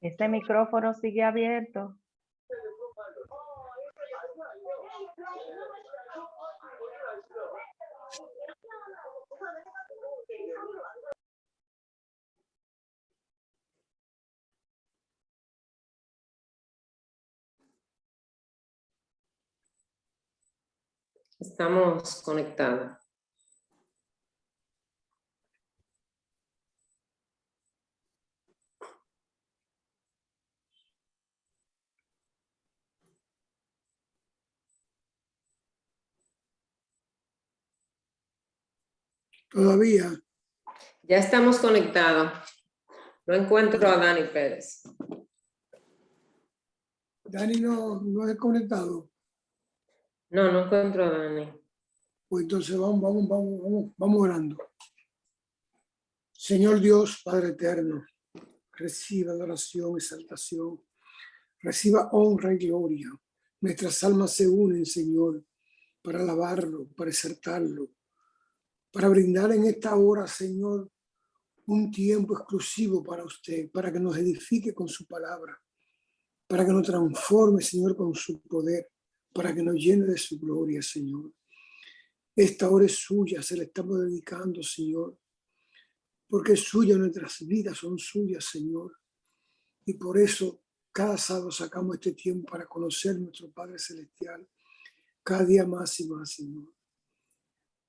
Este micrófono sigue abierto. Estamos conectados. Todavía. Ya estamos conectados. No encuentro a Dani Pérez. Dani no es conectado. No encuentro a Dani. Pues entonces vamos orando. Señor Dios, Padre eterno, reciba adoración, exaltación, reciba honra y gloria. Nuestras almas se unen, Señor, para alabarlo, para exaltarlo, para brindar en esta hora, Señor, un tiempo exclusivo para usted, para que nos edifique con su palabra, para que nos transforme, Señor, con su poder, para que nos llene de su gloria, Señor. Esta hora es suya, se la estamos dedicando, Señor, porque es suya, nuestras vidas son suyas, Señor. Y por eso cada sábado sacamos este tiempo para conocer a nuestro Padre Celestial, cada día más y más, Señor.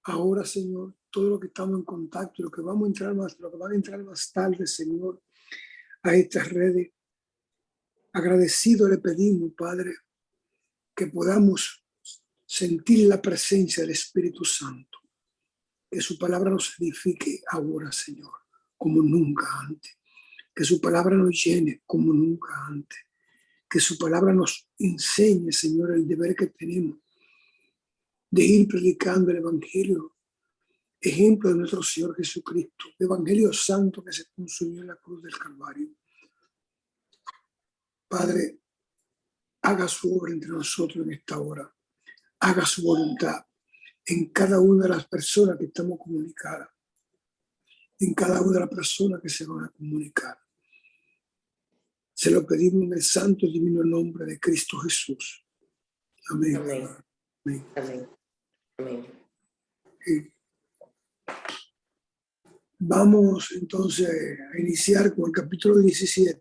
Ahora, Señor, todo lo que estamos en contacto, lo que van a entrar más tarde, Señor, a estas redes, agradecido le pedimos, Padre, que podamos sentir la presencia del Espíritu Santo, que su palabra nos edifique ahora, Señor, como nunca antes, que su palabra nos llene como nunca antes, que su palabra nos enseñe, Señor, el deber que tenemos de ir predicando el Evangelio, ejemplo de nuestro Señor Jesucristo, el Evangelio santo que se consumió en la cruz del Calvario. Padre, haga su obra entre nosotros en esta hora, haga su voluntad en cada una de las personas que estamos comunicadas, en cada una de las personas que se van a comunicar. Se lo pedimos en el santo y divino nombre de Cristo Jesús. Amén. Amén. Amén. Amén. Amén. Vamos entonces a iniciar con el capítulo 17.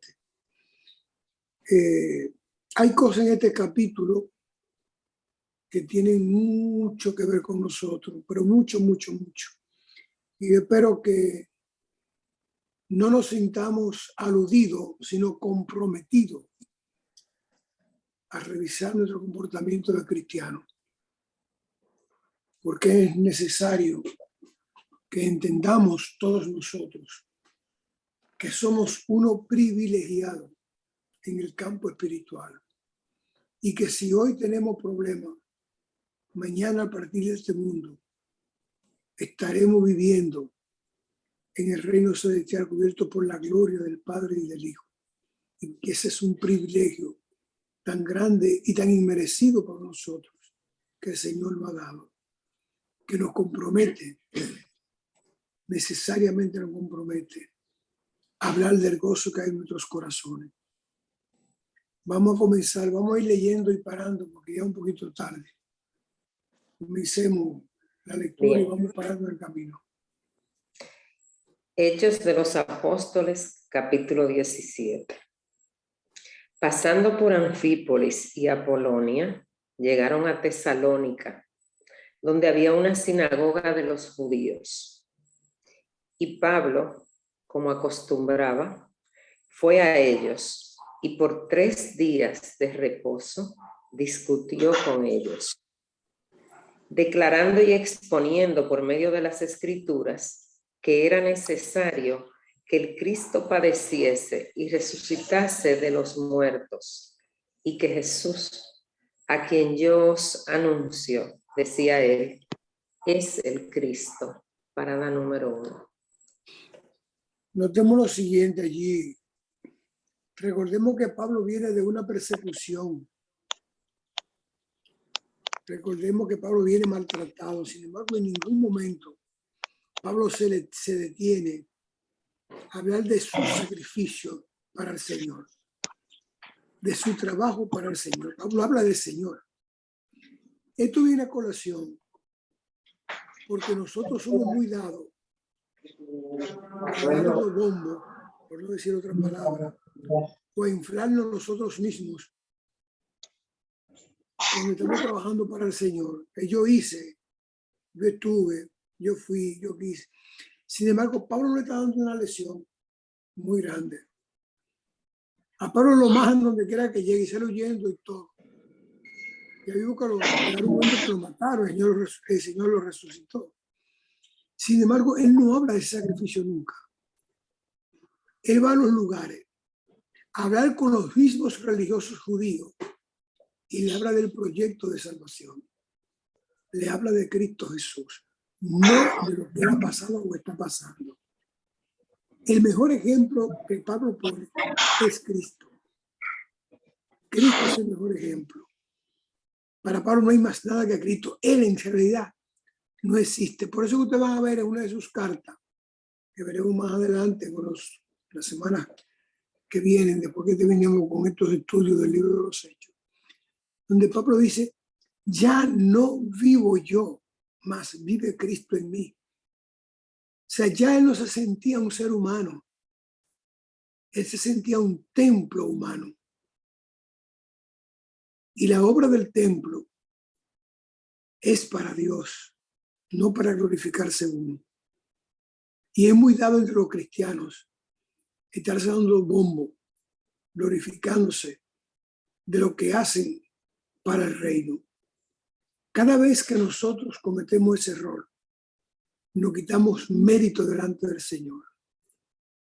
Hay cosas en este capítulo que tienen mucho que ver con nosotros, pero mucho. Y espero que no nos sintamos aludidos, sino comprometidos a revisar nuestro comportamiento de cristiano, porque es necesario que entendamos todos nosotros que somos uno privilegiado en el campo espiritual y que si hoy tenemos problemas, mañana a partir de este mundo estaremos viviendo en el reino celestial cubierto por la gloria del Padre y del Hijo. Y que ese es un privilegio tan grande y tan inmerecido por nosotros que el Señor nos ha dado, que nos compromete, necesariamente nos compromete a hablar del gozo que hay en nuestros corazones. Vamos a comenzar, vamos a ir leyendo y parando porque ya es un poquito tarde. Comencemos la lectura. Bien. Y vamos parando en el camino. Hechos de los Apóstoles, capítulo 17. Pasando por Anfípolis y Apolonia, llegaron a Tesalónica, donde había una sinagoga de los judíos. Y Pablo, como acostumbraba, fue a ellos y por 3 días de reposo discutió con ellos, declarando y exponiendo por medio de las Escrituras que era necesario que el Cristo padeciese y resucitase de los muertos, y que Jesús, a quien yo os anuncio, decía él, es el Cristo. Parada número 1. Notemos lo siguiente allí. Recordemos que Pablo viene de una persecución. Recordemos que Pablo viene maltratado. Sin embargo, en ningún momento Pablo se detiene a hablar de su sacrificio para el Señor, de su trabajo para el Señor. Pablo habla del Señor. Esto viene a colación porque nosotros somos muy dados a darnos bombo, por no decir otra palabra, o a inflarnos nosotros mismos cuando estamos trabajando para el Señor. Que yo hice, yo estuve, yo fui, yo quise. Sin embargo, Pablo le está dando una lección muy grande. A Pablo lo majan donde quiera que llegue y sale huyendo y todo. Ya digo que llegaron un momento que lo mataron, el Señor lo resucitó. Sin embargo, él no habla de ese sacrificio nunca. Él va a los lugares a hablar con los mismos religiosos judíos y le habla del proyecto de salvación. Le habla de Cristo Jesús, no de lo que ha pasado o está pasando. El mejor ejemplo que Pablo pone es Cristo. Cristo es el mejor ejemplo. Para Pablo no hay más nada que Cristo. Él en realidad no existe. Por eso que ustedes van a ver en una de sus cartas, que veremos más adelante con las semanas que vienen, después que terminemos con estos estudios del libro de los Hechos, donde Pablo dice, ya no vivo yo, mas vive Cristo en mí. O sea, ya él no se sentía un ser humano, él se sentía un templo humano. Y la obra del templo es para Dios, no para glorificarse uno. Y es muy dado entre los cristianos estarse dando bombo, glorificándose de lo que hacen para el reino. Cada vez que nosotros cometemos ese error, nos quitamos mérito delante del Señor.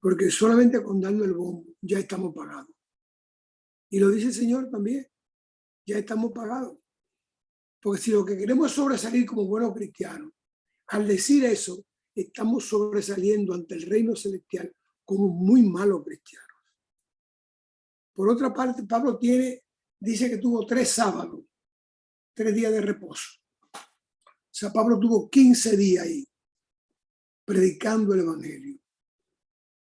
Porque solamente con darnos el bombo ya estamos pagados. Y lo dice el Señor también, ya estamos pagados. Porque si lo que queremos es sobresalir como buenos cristianos, al decir eso, estamos sobresaliendo ante el reino celestial como muy malos cristianos. Por otra parte, Pablo dice que tuvo 3 sábados, 3 días de reposo. O sea, Pablo tuvo 15 días ahí, predicando el evangelio,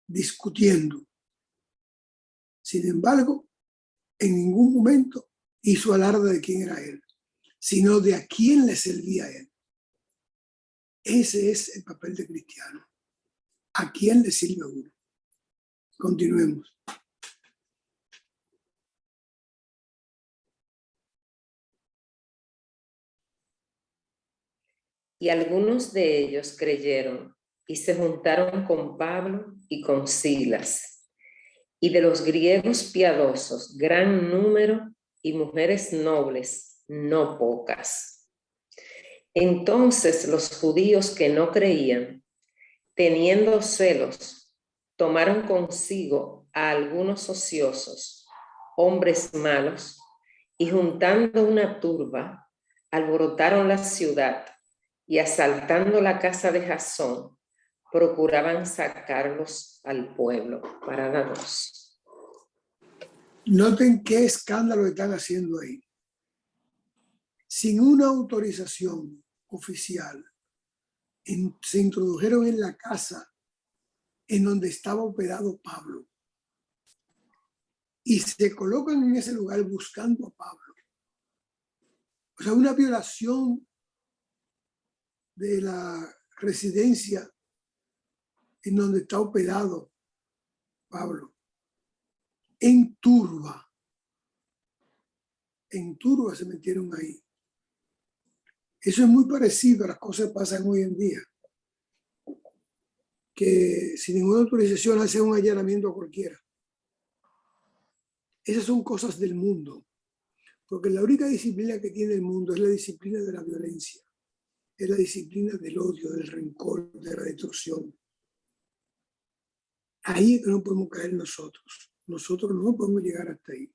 discutiendo. Sin embargo, en ningún momento hizo alarde de quién era él, sino de a quién le servía a él. Ese es el papel de cristiano. ¿A quién le sirve a uno? Continuemos. Y algunos de ellos creyeron y se juntaron con Pablo y con Silas. Y de los griegos piadosos, gran número, y mujeres nobles, no pocas. Entonces los judíos que no creían, teniendo celos, tomaron consigo a algunos ociosos, hombres malos, y juntando una turba, alborotaron la ciudad y asaltando la casa de Jasón, procuraban sacarlos al pueblo. Parada 2. Noten qué escándalo están haciendo ahí. Sin una autorización oficial, se introdujeron en la casa en donde estaba hospedado Pablo y se colocan en ese lugar buscando a Pablo. O sea, una violación de la residencia en donde está hospedado Pablo. En turba se metieron ahí. Eso es muy parecido a las cosas que pasan hoy en día, que sin ninguna autorización hacen un allanamiento a cualquiera. Esas son cosas del mundo, porque la única disciplina que tiene el mundo es la disciplina de la violencia, es la disciplina del odio, del rencor, de la destrucción. Ahí es que no podemos caer nosotros. Nosotros no podemos llegar hasta ahí.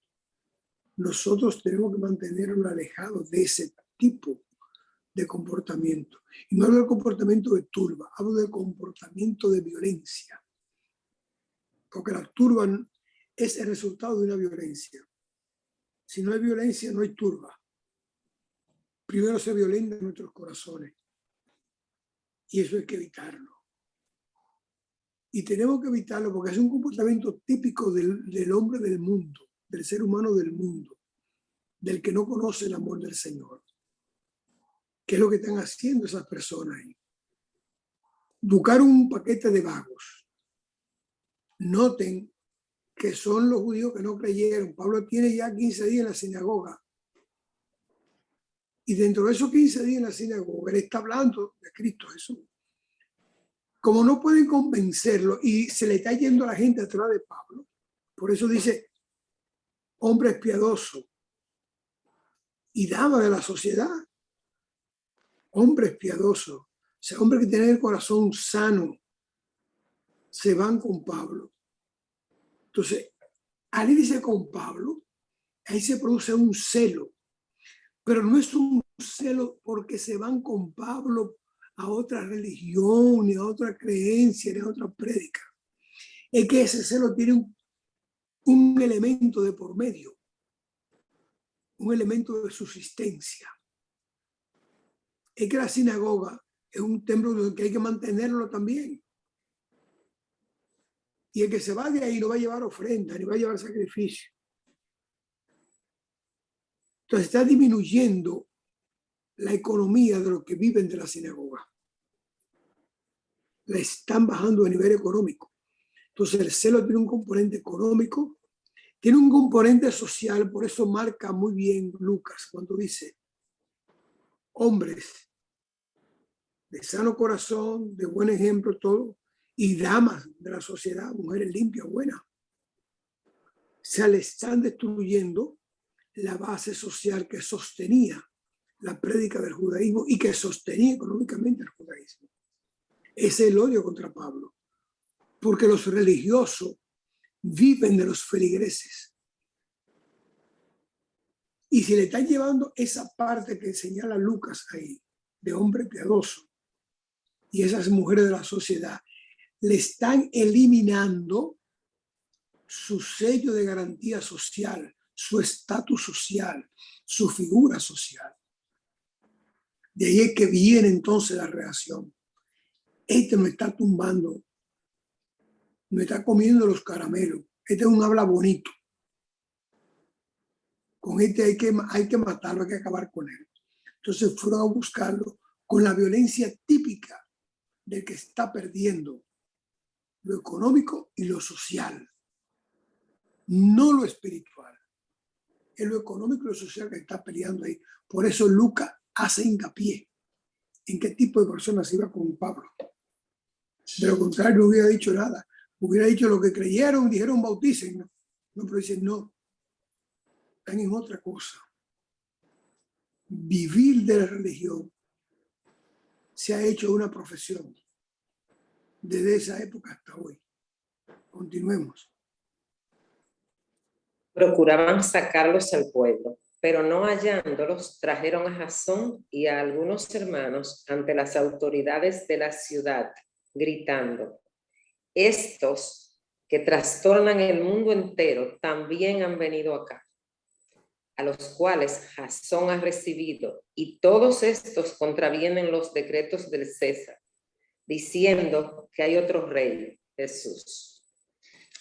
Nosotros tenemos que mantenernos alejados de ese tipo de comportamiento. Y no hablo del comportamiento de turba, hablo del comportamiento de violencia. Porque la turba es el resultado de una violencia. Si no hay violencia, no hay turba. primero se violentan nuestros corazones. Y eso hay que evitarlo. Y tenemos que evitarlo porque es un comportamiento típico del hombre del mundo, del ser humano del mundo, del que no conoce el amor del Señor. ¿Qué es lo que están haciendo esas personas ahí? Buscar un paquete de vagos. Noten que son los judíos que no creyeron. Pablo tiene ya 15 días en la sinagoga. Y dentro de esos 15 días en la sinagoga, él está hablando de Cristo Jesús. Como no pueden convencerlo y se le está yendo a la gente atrás de Pablo, por eso dice, hombre piadoso y dama de la sociedad, hombre piadoso, o sea, hombre que tiene el corazón sano, se van con Pablo. Entonces, al irse con Pablo, ahí se produce un celo, pero no es un celo porque se van con Pablo a otra religión, ni a otra creencia, ni a otra prédica. Es que ese celo tiene un elemento de por medio, un elemento de subsistencia. Es que la sinagoga es un templo que hay que mantenerlo también. Y el que se va de ahí no va a llevar ofrenda, ni va a llevar sacrificio. Entonces está disminuyendo la economía de los que viven de la sinagoga. La están bajando a nivel económico. Entonces el celo tiene un componente económico, tiene un componente social, por eso marca muy bien Lucas cuando dice, hombres de sano corazón, de buen ejemplo, todo, y damas de la sociedad, mujeres limpias, buenas. Se le están destruyendo la base social que sostenía la prédica del judaísmo y que sostenía económicamente el judaísmo. Ese es el odio contra Pablo, porque los religiosos viven de los feligreses. Y si le están llevando esa parte que señala Lucas ahí, de hombre piadoso, y esas mujeres de la sociedad, le están eliminando su sello de garantía social, su estatus social, su figura social. De ahí es que viene entonces la reacción. Este me está tumbando, me está comiendo los caramelos. Este es un habla bonito. Con este hay que matarlo, hay que acabar con él. Entonces fueron a buscarlo con la violencia típica del que está perdiendo lo económico y lo social, no lo espiritual. Es lo económico y lo social que está peleando ahí. Por eso Lucas hace hincapié en qué tipo de personas iba con Pablo. De lo contrario, no hubiera dicho nada. Hubiera dicho lo que creyeron, dijeron bauticen. No, pero dicen no. Están en otra cosa. Vivir de la religión se ha hecho una profesión desde esa época hasta hoy. Continuemos. Procuraban sacarlos al pueblo, pero no hallándolos, trajeron a Jasón y a algunos hermanos ante las autoridades de la ciudad, gritando, estos que trastornan el mundo entero también han venido acá, a los cuales Jasón ha recibido, y todos estos contravienen los decretos del César, diciendo que hay otro rey, Jesús.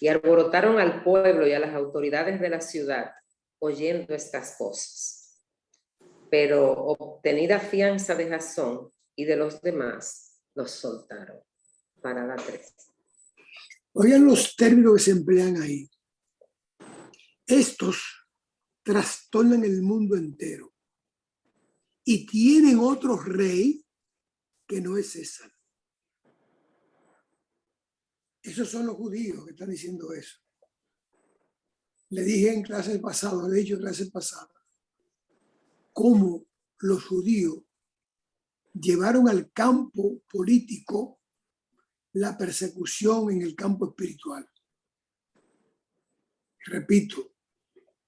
Y alborotaron al pueblo y a las autoridades de la ciudad, oyendo estas cosas. Pero obtenida fianza de Jasón y de los demás, los soltaron. Parada 3. Oigan los términos que se emplean ahí. Estos trastornan el mundo entero y tienen otro rey que no es César. Esos son los judíos que están diciendo eso. Le dije en clase pasada, le he dicho en clase pasada, cómo los judíos llevaron al campo político la persecución en el campo espiritual. Repito,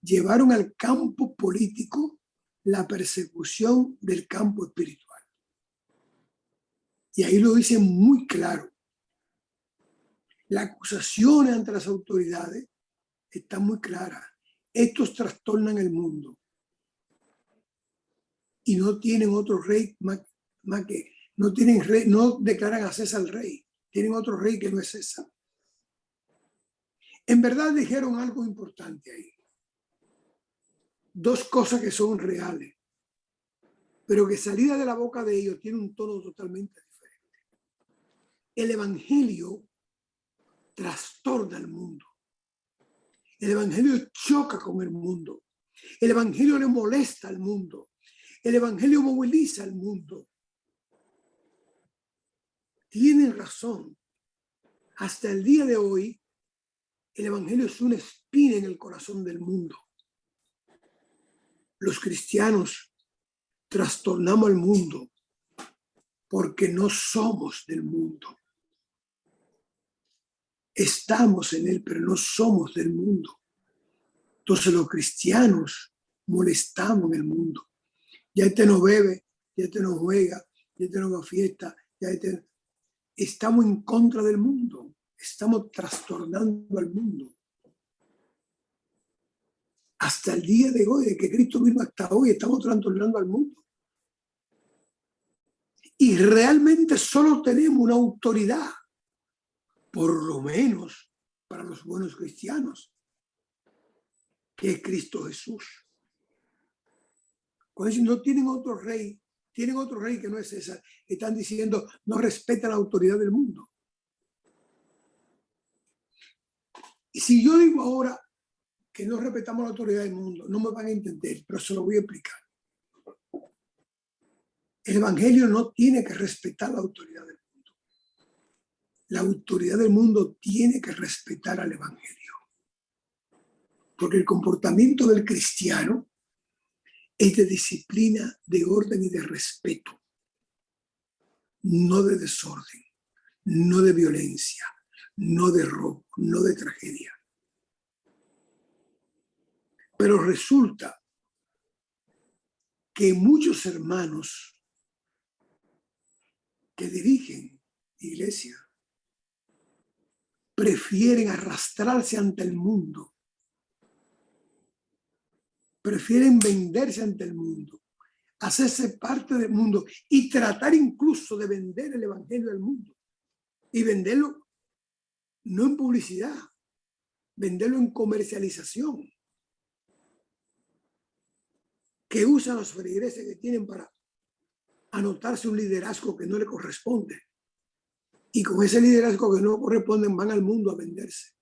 llevaron al campo político la persecución del campo espiritual. Y ahí lo dicen muy claro. Las acusaciones ante las autoridades están muy claras. Estos trastornan el mundo. y no tienen otro rey más que, no tienen rey, no declaran a César el rey, tienen otro rey que no es César. En verdad dijeron algo importante ahí. Dos cosas que son reales, pero que salida de la boca de ellos tiene un tono totalmente diferente. El evangelio trastorna el mundo. El evangelio choca con el mundo. El evangelio le molesta al mundo. El evangelio moviliza al mundo. Tienen razón. Hasta el día de hoy, el evangelio es una espina en el corazón del mundo. Los cristianos trastornamos al mundo porque no somos del mundo. Estamos en él, pero no somos del mundo. Entonces los cristianos molestamos en el mundo. Ya este no bebe, ya este no juega, ya este no va a fiesta, ya este... Estamos en contra del mundo. Estamos trastornando al mundo. Hasta el día de hoy, de que Cristo vino hasta hoy, estamos trastornando al mundo. Y realmente solo tenemos una autoridad, por lo menos para los buenos cristianos, que es Cristo Jesús. Cuando dicen no tienen otro rey que no es César, están diciendo no respeta la autoridad del mundo. Y si yo digo ahora que no respetamos la autoridad del mundo, no me van a entender, pero se lo voy a explicar. El evangelio no tiene que respetar la autoridad del mundo. La autoridad del mundo tiene que respetar al evangelio. Porque el comportamiento del cristiano es de disciplina, de orden y de respeto. No de desorden, no de violencia, no de robo, no de tragedia. Pero resulta que muchos hermanos que dirigen iglesia prefieren arrastrarse ante el mundo, prefieren venderse ante el mundo, hacerse parte del mundo y tratar incluso de vender el evangelio del mundo y venderlo no en publicidad, venderlo en comercialización, que usan los feligreses que tienen para anotarse un liderazgo que no le corresponde. Y con ese liderazgo que no corresponde van al mundo a venderse.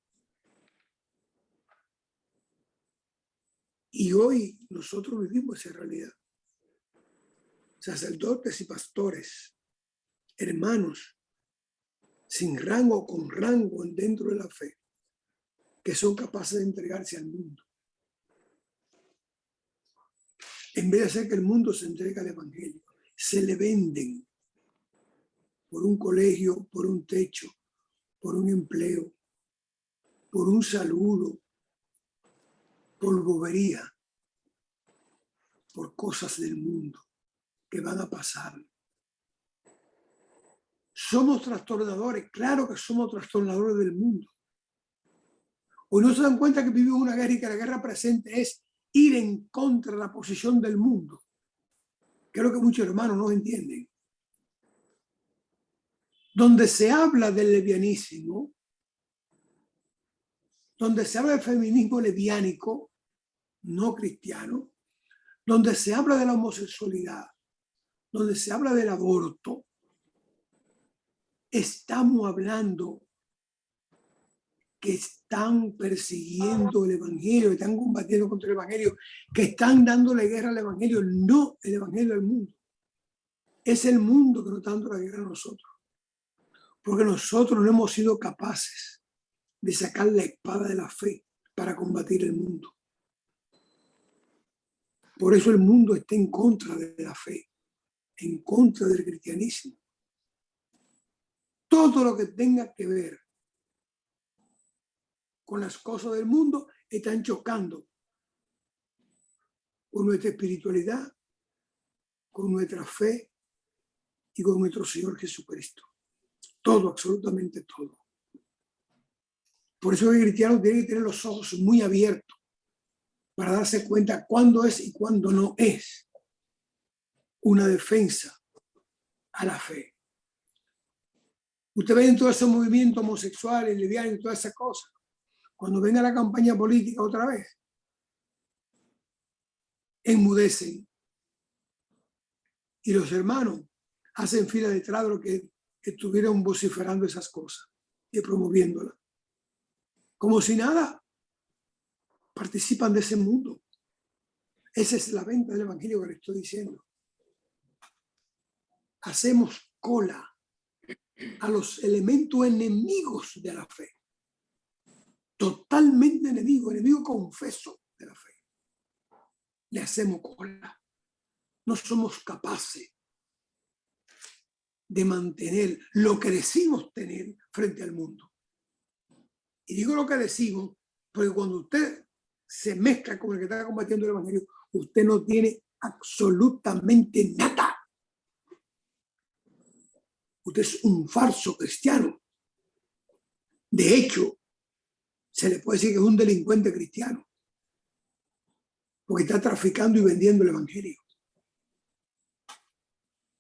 Y hoy nosotros vivimos esa realidad. Sacerdotes y pastores, hermanos, sin rango o con rango dentro de la fe, que son capaces de entregarse al mundo. En vez de hacer que el mundo se entregue al evangelio, se le venden por un colegio, por un techo, por un empleo, por un saludo, por bobería, por cosas del mundo que van a pasar. Somos trastornadores, claro que somos trastornadores del mundo. Hoy no se dan cuenta que vivimos una guerra y que la guerra presente es ir en contra de la posición del mundo, que es lo que muchos hermanos no entienden. Donde se habla del lesbianismo, donde se habla del feminismo lesbiánico, no cristiano, donde se habla de la homosexualidad, donde se habla del aborto, estamos hablando que están persiguiendo el evangelio, que están combatiendo contra el evangelio, que están dándole guerra al evangelio, no el evangelio del mundo. Es el mundo que nos está dando la guerra a nosotros. Porque nosotros no hemos sido capaces de sacar la espada de la fe para combatir el mundo. Por eso el mundo está en contra de la fe, en contra del cristianismo. Todo lo que tenga que ver con las cosas del mundo están chocando con nuestra espiritualidad, con nuestra fe y con nuestro Señor Jesucristo. Todo, absolutamente todo. Por eso el cristiano tiene que tener los ojos muy abiertos para darse cuenta cuándo es y cuándo no es. una defensa a la fe. Usted ve en todo ese movimiento homosexual, lesbiano y todas esas cosas. Cuando venga la campaña política otra vez, enmudecen. Y los hermanos hacen fila detrás de los que estuvieron vociferando esas cosas y promoviéndolas. Como si nada, participan de ese mundo. Esa es la venta del evangelio que le estoy diciendo. Hacemos cola a los elementos enemigos de la fe. Totalmente enemigo confeso de la fe. Le hacemos cola. No somos capaces de mantener lo que decimos tener frente al mundo. Y digo lo que decimos porque cuando usted se mezcla con el que está combatiendo el evangelio, usted no tiene absolutamente nada. Usted es un falso cristiano. De hecho, se le puede decir que es un delincuente cristiano, porque está traficando y vendiendo el evangelio.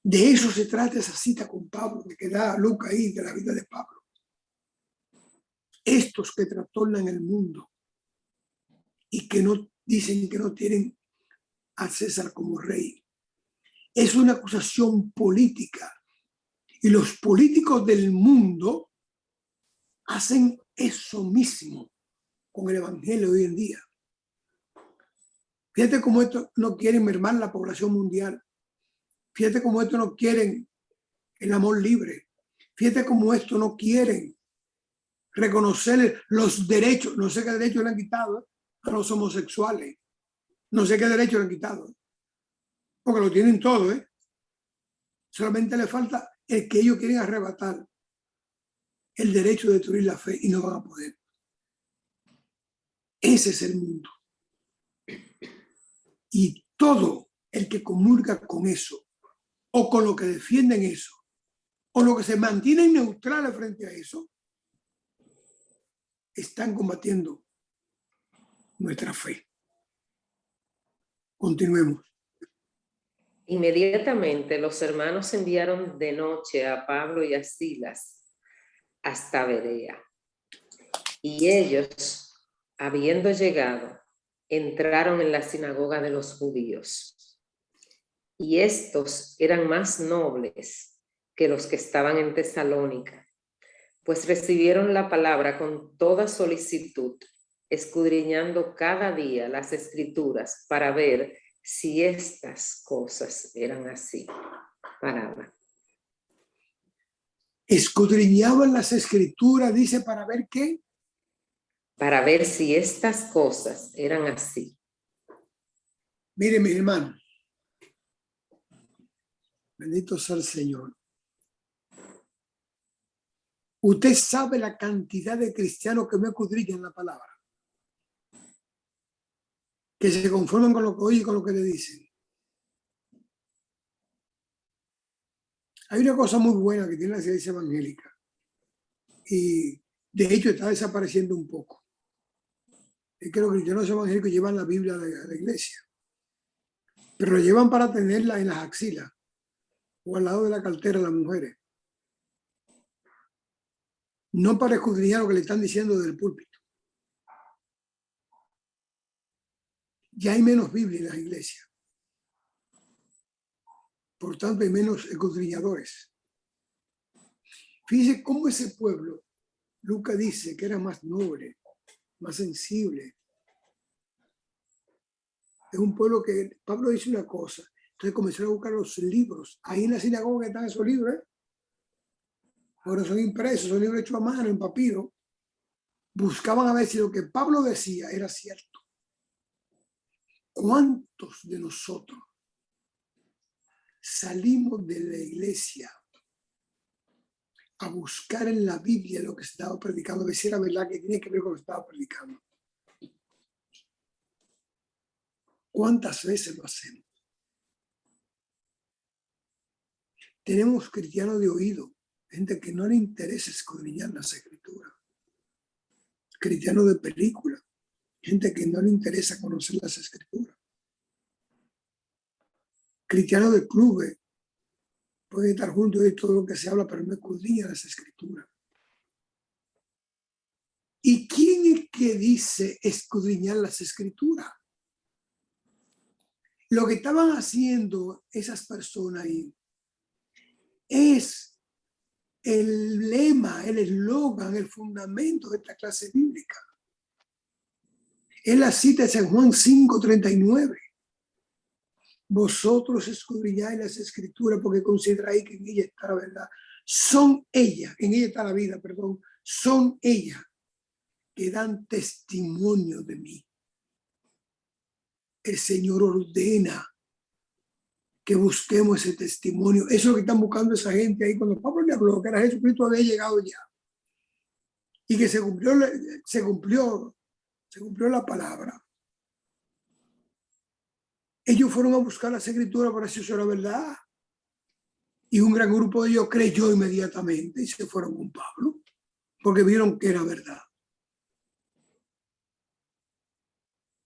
De eso se trata esa cita con Pablo, que da Lucas ahí de la vida de Pablo. Estos que trastornan el mundo y que no dicen que no tienen a César como rey. Es una acusación política. Y los políticos del mundo hacen eso mismo con el evangelio hoy en día. Fíjate cómo estos no quieren mermar la población mundial. Fíjate cómo estos no quieren el amor libre. Fíjate cómo estos no quieren reconocer los derechos. No sé qué derechos le han quitado a los homosexuales. No sé qué derechos le han quitado. Porque lo tienen todo, ¿eh? Solamente le falta el que ellos quieren arrebatar el derecho de destruir la fe y no van a poder. Ese es el mundo. Y todo el que comulga con eso, o con lo que defienden eso, o lo que se mantienen neutrales frente a eso, están combatiendo nuestra fe. Continuemos. Inmediatamente los hermanos enviaron de noche a Pablo y a Silas hasta Berea. Y ellos, habiendo llegado, entraron en la sinagoga de los judíos. Y estos eran más nobles que los que estaban en Tesalónica, pues recibieron la palabra con toda solicitud, escudriñando cada día las escrituras para ver si estas cosas eran así. Palabra. Escudriñaban las escrituras, dice, para ver qué. Para ver si estas cosas eran así. Mire, mi hermano. Bendito sea el Señor. Usted sabe la cantidad de cristianos que no escudriñan la palabra, que se conforman con lo que oyen y con lo que le dicen. Hay una cosa muy buena que tiene la iglesia evangélica y de hecho está desapareciendo un poco. Es que los cristianos evangélicos llevan la Biblia a la iglesia, pero lo llevan para tenerla en las axilas o al lado de la cartera de las mujeres. No para escudriñar lo que le están diciendo del púlpito. Ya hay menos Biblia en las iglesias. Por tanto, hay menos escudriñadores. Fíjense cómo ese pueblo, Lucas dice que era más noble, más sensible. Es un pueblo que Pablo dice una cosa. Entonces comenzaron a buscar los libros. Ahí en la sinagoga están esos libros. Ahora son impresos, son libros hechos a mano, en papiro. Buscaban a ver si lo que Pablo decía era cierto. ¿Cuántos de nosotros salimos de la iglesia a buscar en la Biblia lo que se estaba predicando, a ver si era verdad que tiene que ver con lo que estaba predicando? ¿Cuántas veces lo hacemos? Tenemos cristianos de oído, gente que no le interesa escudriñar las escrituras. Cristianos de película, gente que no le interesa conocer las escrituras. cristianos de clubes pueden estar juntos y todo lo que se habla, pero no escudriñan las escrituras. ¿Y quién es que dice escudriñar las escrituras? Lo que estaban haciendo esas personas ahí es el lema, el eslogan, el fundamento de esta clase bíblica. Es la cita de San Juan 5:39. Vosotros escudriñáis las escrituras porque consideráis que en ella está la verdad. Son ellas, en ella está la vida, perdón, son ellas que dan testimonio de mí. El Señor ordena que busquemos ese testimonio. Eso es lo que están buscando esa gente ahí. Cuando Pablo le habló que era Jesucristo había llegado ya y que se cumplió la palabra. Ellos fueron a buscar las escrituras para si eso era verdad. Y un gran grupo de ellos creyó inmediatamente y se fueron con Pablo porque vieron que era verdad.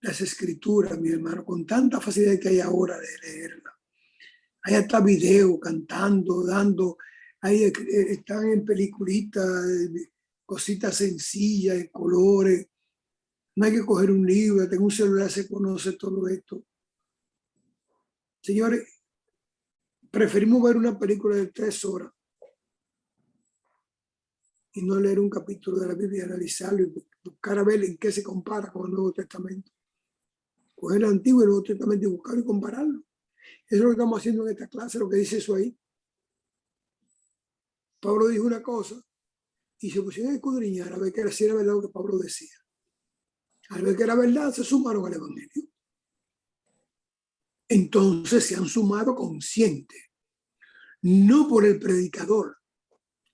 Las escrituras, mi hermano, con tanta facilidad que hay ahora de leerla. Hay hasta video cantando, dando, ahí están en peliculitas, cositas sencillas, de colores. No hay que coger un libro, tengo un celular, se conoce todo esto. Señores, preferimos ver una película de 3 horas y no leer un capítulo de la Biblia, analizarlo y buscar a ver en qué se compara con el Nuevo Testamento. Coger el Antiguo y el Nuevo Testamento y buscarlo y compararlo. Eso es lo que estamos haciendo en esta clase, lo que dice eso ahí. Pablo dijo una cosa y se pusieron a escudriñar a ver que si era verdad lo que Pablo decía. Al ver que era verdad, se sumaron al Evangelio. Entonces se han sumado conscientes, no por el predicador,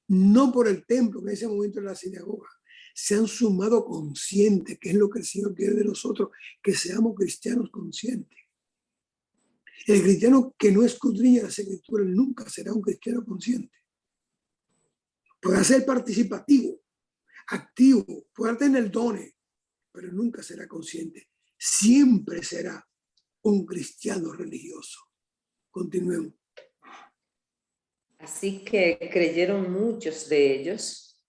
no por el templo, en ese momento en la sinagoga. Se han sumado conscientes, que es lo que el Señor quiere de nosotros, que seamos cristianos conscientes. El cristiano que no escudriña las escrituras nunca será un cristiano consciente. Podrá ser participativo, activo, podrá tener dones, pero nunca será consciente. Siempre será un cristiano religioso. Continuemos. Así que creyeron muchos de ellos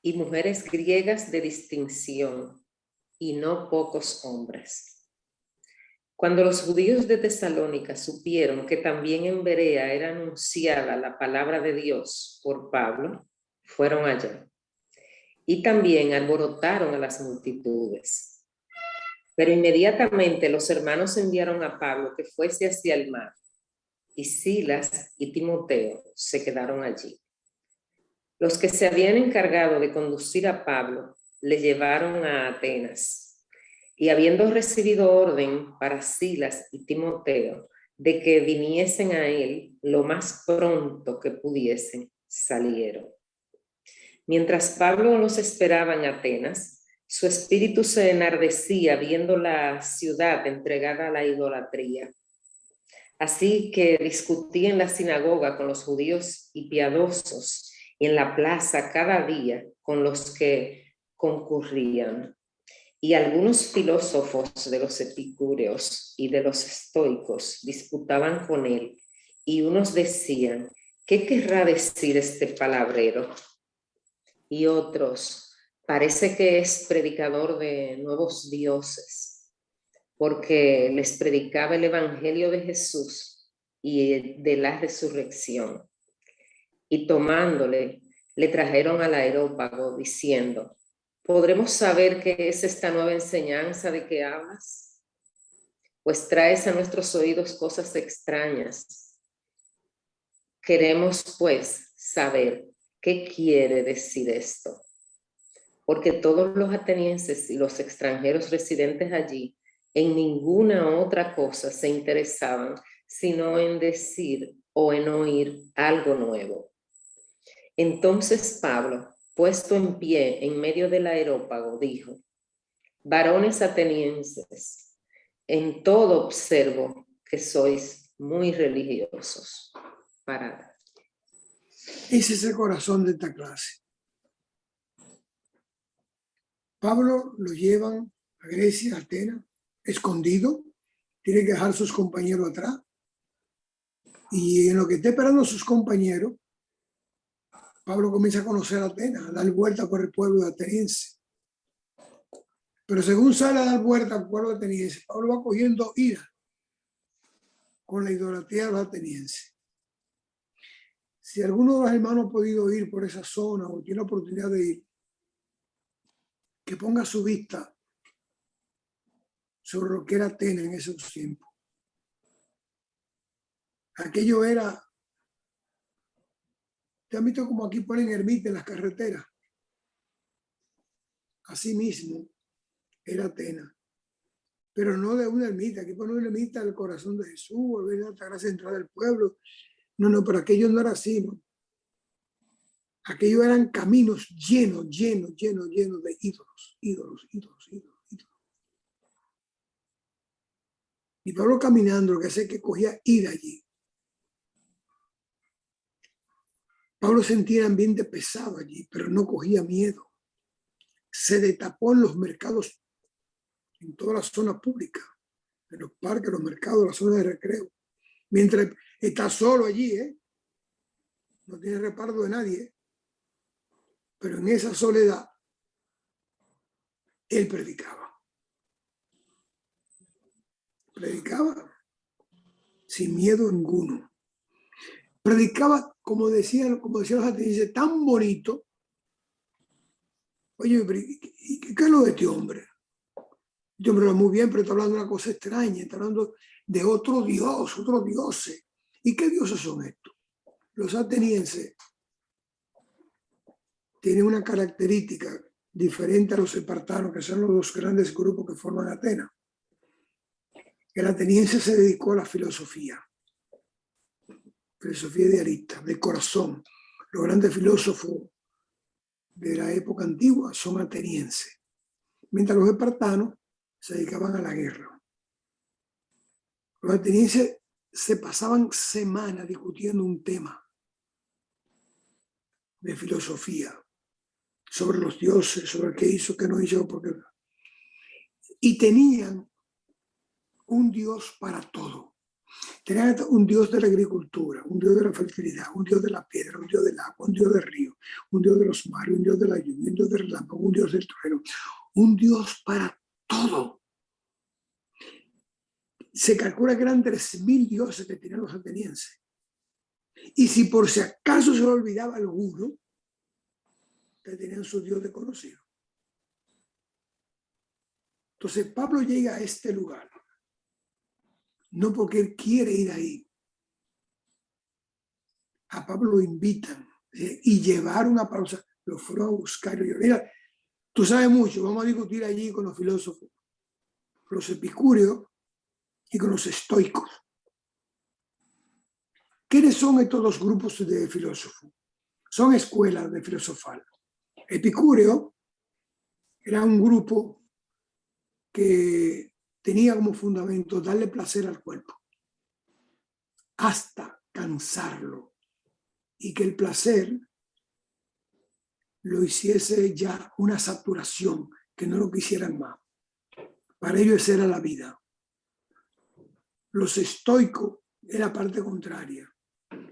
y mujeres griegas de distinción, y no pocos hombres. Cuando los judíos de Tesalónica supieron que también en Berea era anunciada la palabra de Dios por Pablo, fueron allá. Y también alborotaron a las multitudes. Pero inmediatamente los hermanos enviaron a Pablo que fuese hacia el mar, y Silas y Timoteo se quedaron allí. Los que se habían encargado de conducir a Pablo le llevaron a Atenas. Y habiendo recibido orden para Silas y Timoteo de que viniesen a él lo más pronto que pudiesen, salieron. Mientras Pablo los esperaba en Atenas, su espíritu se enardecía viendo la ciudad entregada a la idolatría. Así que discutía en la sinagoga con los judíos y piadosos y en la plaza cada día con los que concurrían. Y algunos filósofos de los epicúreos y de los estoicos disputaban con él, y unos decían: ¿qué querrá decir este palabrero? Y otros: parece que es predicador de nuevos dioses, porque les predicaba el evangelio de Jesús y de la resurrección. Y tomándole, le trajeron al Areópago diciendo: ¿podremos saber qué es esta nueva enseñanza de que hablas? Pues traes a nuestros oídos cosas extrañas. Queremos, pues, saber qué quiere decir esto. Porque todos los atenienses y los extranjeros residentes allí en ninguna otra cosa se interesaban, sino en decir o en oír algo nuevo. Entonces Pablo, puesto en pie en medio del Areópago, dijo: varones atenienses, en todo observo que sois muy religiosos. Parad. Ese es el corazón de esta clase. Pablo lo llevan a Grecia, a Atenas, escondido, tiene que dejar a sus compañeros atrás. Y en lo que está esperando a sus compañeros, Pablo comienza a conocer a Atenas, a dar vuelta por el pueblo ateniense. Pero según sale a dar vuelta al pueblo ateniense, Pablo va cogiendo ira con la idolatría de los atenienses. Si alguno de los hermanos ha podido ir por esa zona o tiene la oportunidad de ir, que ponga su vista sobre lo que era Atenas en esos tiempos. Aquello era, te han visto como aquí ponen ermitas en las carreteras. Así mismo era Atenas, pero no de una ermita. Aquí ponen una ermita del corazón de Jesús, volver a la gracia central del pueblo. No, pero aquello no era así, ¿no? Aquello eran caminos llenos de ídolos. Y Pablo caminando, lo que hace es que cogía ira allí. Pablo sentía el ambiente pesado allí, pero no cogía miedo. Se destapó en los mercados, en toda la zona pública, en los parques, los mercados, las zonas de recreo. Mientras está solo allí, no tiene reparto de nadie, pero en esa soledad, él predicaba. Predicaba sin miedo ninguno. Predicaba, como decían los atenienses, tan bonito. Oye, ¿qué es lo de este hombre? Este hombre habla muy bien, pero está hablando de una cosa extraña, está hablando de otro dios, otros dioses. ¿Y qué dioses son estos? Los atenienses tienen una característica diferente a los espartanos, que son los dos grandes grupos que forman Atenas. El ateniense se dedicó a la filosofía de Aristóteles, de corazón. Los grandes filósofos de la época antigua son atenienses, mientras los espartanos se dedicaban a la guerra. Los atenienses se pasaban semanas discutiendo un tema de filosofía sobre los dioses, sobre qué hizo, qué no hizo, por qué. Y tenían un dios para todo. Tenían un dios de la agricultura, un dios de la fertilidad, un dios de la piedra, un dios del agua, un dios del río, un dios de los mares, un dios de la lluvia, un dios del relámpago, un dios del trueno, un dios para todo. Se calcula que eran 3.000 dioses que tenían los atenienses. Y si por si acaso se le olvidaba alguno, que tenían su dios desconocido. Entonces Pablo llega a este lugar, no porque él quiere ir ahí. A Pablo lo invitan y llevaron a Pablo, lo fueron a buscar. Y yo, mira, tú sabes mucho, vamos a discutir allí con los filósofos, con los epicúreos y con los estoicos. ¿Quiénes son estos dos grupos de filósofos? Son escuelas de filosofal. Epicúreo era un grupo que tenía como fundamento darle placer al cuerpo hasta cansarlo y que el placer lo hiciese ya una saturación, que no lo quisieran más. Para ellos esa era la vida. Los estoicos es la parte contraria,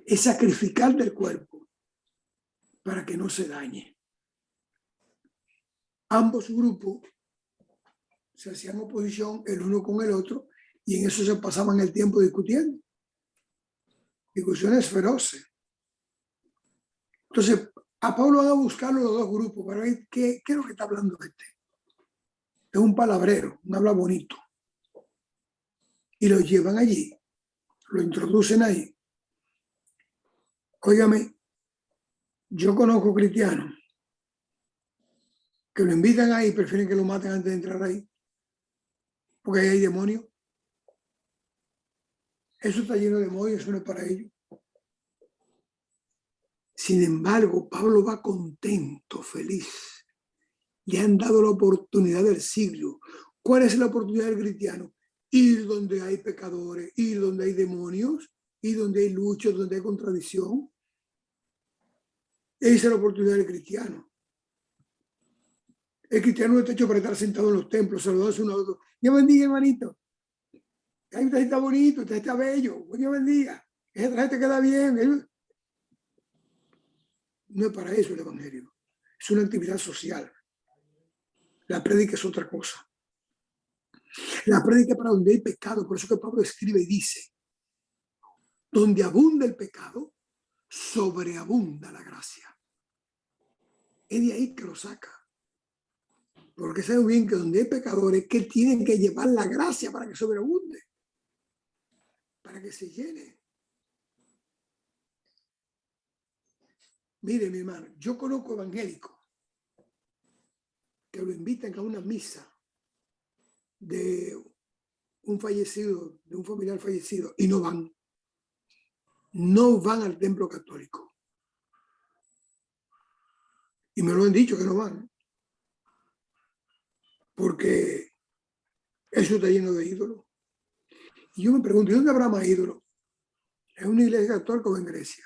es sacrificar del cuerpo para que no se dañe. Ambos grupos se hacían oposición el uno con el otro y en eso se pasaban el tiempo discutiendo. Discusiones feroces. Entonces, a Pablo van a buscarlo los dos grupos para ver qué es lo que está hablando este. Es un palabrero, un habla bonito. Y lo llevan allí, lo introducen ahí. Óigame, yo conozco cristianos que lo invitan ahí y prefieren que lo maten antes de entrar ahí, porque ahí hay demonios. Eso está lleno de demonios, eso no es para ellos. Sin embargo, Pablo va contento, feliz. Le han dado la oportunidad del siglo. ¿Cuál es la oportunidad del cristiano? Ir donde hay pecadores, ir donde hay demonios, ir donde hay lucha, donde hay contradicción. Esa es la oportunidad del cristiano. El cristiano no está hecho para estar sentado en los templos, saludándose uno a otro. Dios bendiga, hermanito. Usted está bonito, usted está bello. Dios bendiga. Esa gente queda bien. No es para eso el evangelio. Es una actividad social. La prédica es otra cosa. La prédica para donde hay pecado. Por eso que Pablo escribe y dice, donde abunda el pecado, sobreabunda la gracia. Es de ahí que lo saca. Porque sabe bien que donde hay pecadores que tienen que llevar la gracia para que sobreabunde, para que se llene. Mire, mi hermano, yo conozco evangélicos que lo invitan a una misa de un fallecido, de un familiar fallecido, y no van. No van al templo católico. Y me lo han dicho que no van. Porque eso está lleno de ídolos. Y yo me pregunto, ¿y dónde habrá más ídolos? ¿En una iglesia católica o en Grecia?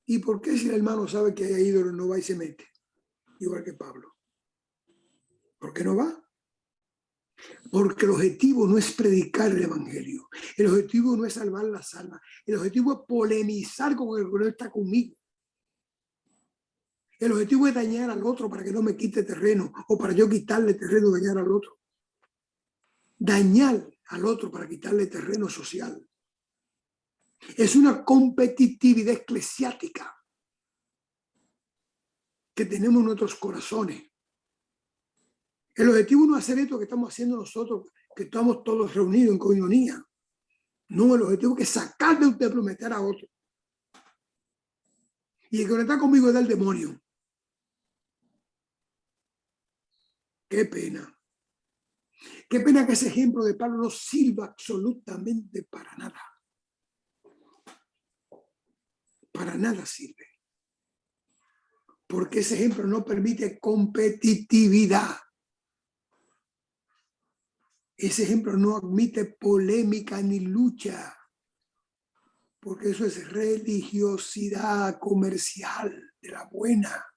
¿Y por qué si el hermano sabe que hay ídolos no va y se mete? Igual que Pablo. ¿Por qué no va? Porque el objetivo no es predicar el evangelio. El objetivo no es salvar las almas. El objetivo es polemizar con el que no está conmigo. El objetivo es dañar al otro para que no me quite terreno o para yo quitarle terreno, dañar al otro. Dañar al otro para quitarle terreno social. Es una competitividad eclesiástica que tenemos en nuestros corazones. El objetivo no es hacer esto que estamos haciendo nosotros, que estamos todos reunidos en coinonía. No, el objetivo es sacar de un templo y meter a otro. Y el que no está conmigo es del demonio. Qué pena. Qué pena que ese ejemplo de Pablo no sirva absolutamente para nada. Para nada sirve. Porque ese ejemplo no permite competitividad. Ese ejemplo no admite polémica ni lucha. Porque eso es religiosidad comercial de la buena.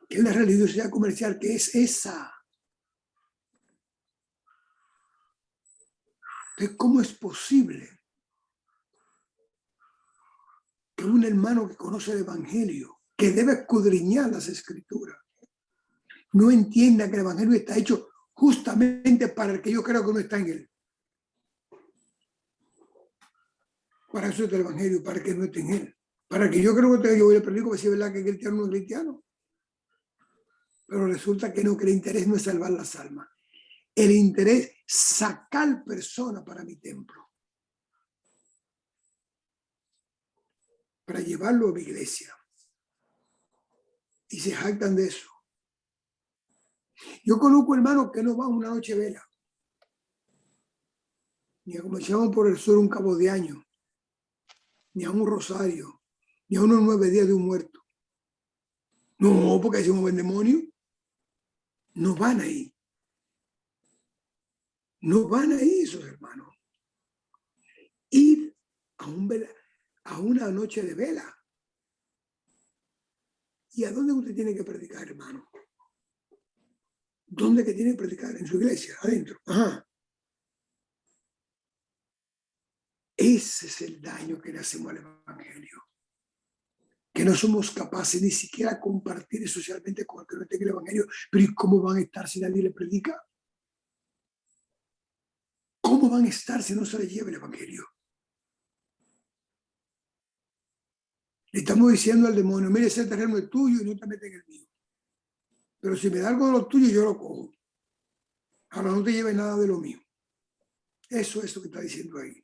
¿Qué es la religiosidad comercial? ¿Qué es esa? Entonces, ¿cómo es posible que un hermano que conoce el evangelio, que debe escudriñar las escrituras, no entienda que el evangelio está hecho justamente para el que yo creo que no está en él? Para eso es el evangelio, para el que no esté en él. Para el que yo creo que yo voy a predicar, que si es verdad que es cristiano o no es cristiano. Pero resulta que no, que el interés no es salvar las almas. El interés es sacar personas para mi templo. Para llevarlo a mi iglesia. Y se jactan de eso. Yo conozco hermanos que no van una noche vela. Ni a como llaman por el sur un cabo de año. Ni a un rosario. Ni a unos 9 días de un muerto. No, porque ahí se mueven demonios. No van ahí. No van ahí esos hermanos. Ir a una noche de vela. ¿Y a dónde usted tiene que predicar, hermano? ¿Dónde que tiene que predicar? En su iglesia, adentro. Ajá. Ese es el daño que le hacemos al evangelio. Que no somos capaces ni siquiera compartir socialmente con el que no tenga el evangelio. Pero ¿y cómo van a estar si nadie le predica? ¿Cómo van a estar si no se les lleva el evangelio? Le estamos diciendo al demonio, mire, ese terreno es tuyo y no te metes en el mío. Pero si me da algo de lo tuyo, yo lo cojo. Ahora no te lleves nada de lo mío. Eso es lo que está diciendo ahí.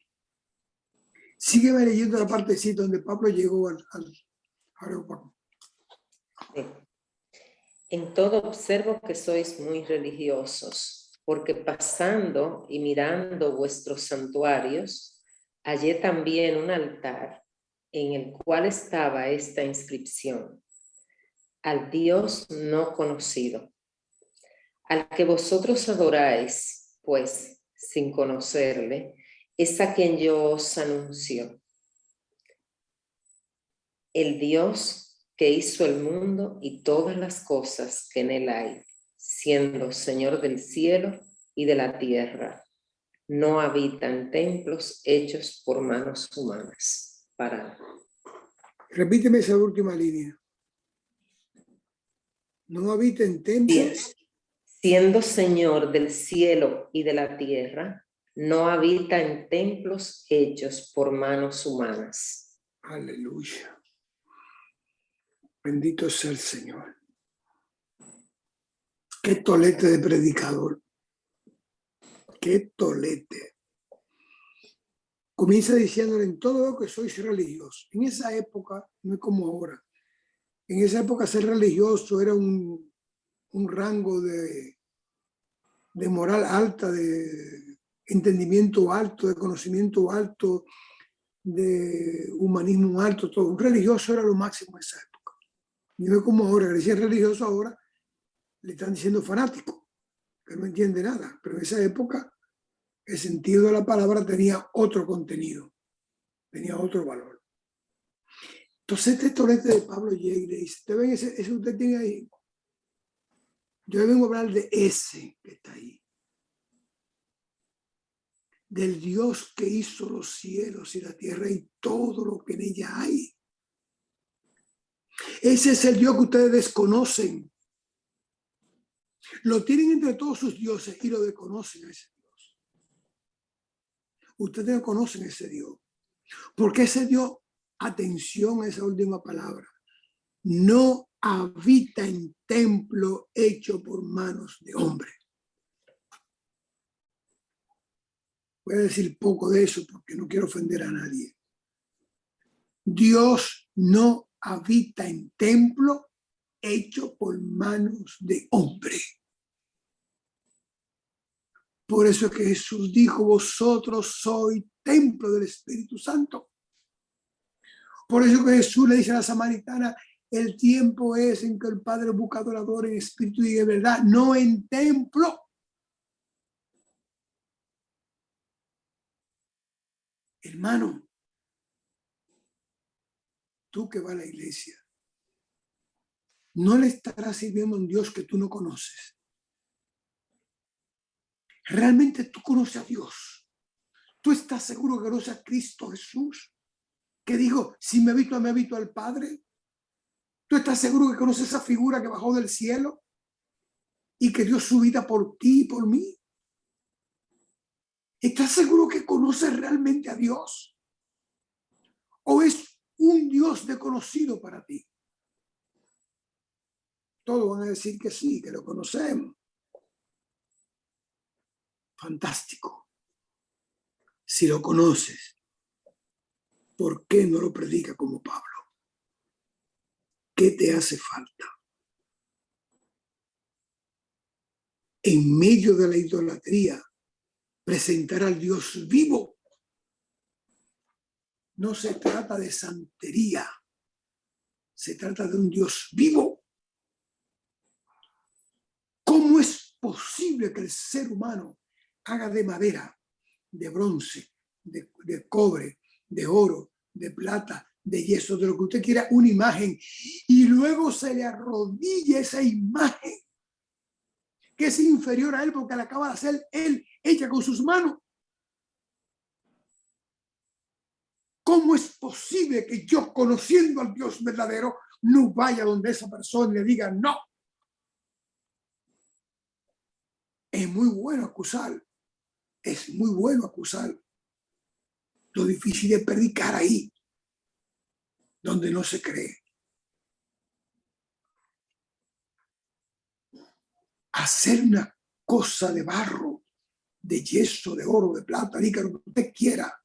Sígueme leyendo la partecita donde Pablo llegó al Areópago. Sí. En todo observo que sois muy religiosos, porque pasando y mirando vuestros santuarios, hallé también un altar en el cual estaba esta inscripción: al Dios no conocido, al que vosotros adoráis, pues, sin conocerle, es a quien yo os anuncio. El Dios que hizo el mundo y todas las cosas que en él hay, siendo Señor del cielo y de la tierra. no habita en templos hechos por manos humanas. Para. Repíteme esa última línea. No habita en templos. Siendo Señor del cielo y de la tierra, no habita en templos hechos por manos humanas. Aleluya. Bendito sea el Señor. Qué tolete de predicador. Qué tolete. Comienza diciéndole: en todo lo que sois religiosos. En esa época, no es como ahora. En esa época ser religioso era un rango de moral alta, de entendimiento alto, de conocimiento alto, de humanismo alto, todo. Un religioso era lo máximo en esa época. Y no es como ahora, que decir religioso ahora le están diciendo fanático, que no entiende nada. Pero en esa época el sentido de la palabra tenía otro contenido, tenía otro valor. Entonces este tolete de Pablo llega y le dice: ¿Usted ven ese usted tiene ahí? Yo vengo a hablar de ese que está ahí. Del Dios que hizo los cielos y la tierra y todo lo que en ella hay. Ese es el Dios que ustedes desconocen. Lo tienen entre todos sus dioses y lo desconocen a ese Dios. Ustedes no conocen a ese Dios. Porque ese Dios, atención a esa última palabra, no habita en templo hecho por manos de hombre. Voy a decir poco de eso porque no quiero ofender a nadie. Dios no habita en templo hecho por manos de hombre. Por eso es que Jesús dijo: vosotros sois templo del Espíritu Santo. Por eso que Jesús le dice a la samaritana: el tiempo es en que el Padre busca adoradores en espíritu y de verdad, no en templo. Hermano, tú que vas a la iglesia, no le estarás sirviendo a un Dios que tú no conoces. ¿Realmente tú conoces a Dios? ¿Tú estás seguro que conoces a Cristo Jesús? Que dijo: si me habito, me habito al Padre. ¿Tú estás seguro que conoces esa figura que bajó del cielo y que dio su vida por ti y por mí? ¿Estás seguro que conoces realmente a Dios? ¿O es un Dios desconocido para ti? Todos van a decir que sí, que lo conocemos. Fantástico. Si lo conoces, ¿por qué no lo predica como Pablo? ¿Qué te hace falta? En medio de la idolatría, presentar al Dios vivo. No se trata de santería, se trata de un Dios vivo. ¿Cómo es posible que el ser humano haga de madera, de bronce, de cobre, de oro, de plata, de yeso, de lo que usted quiera, una imagen, y luego se le arrodilla esa imagen que es inferior a él porque la acaba de hacer él, hecha con sus manos? ¿Cómo es posible que yo, conociendo al Dios verdadero, no vaya donde esa persona y le diga no? Es muy bueno acusar. Es muy bueno acusar. Lo difícil es predicar ahí, donde no se cree. Hacer una cosa de barro, de yeso, de oro, de plata, diga lo que usted quiera.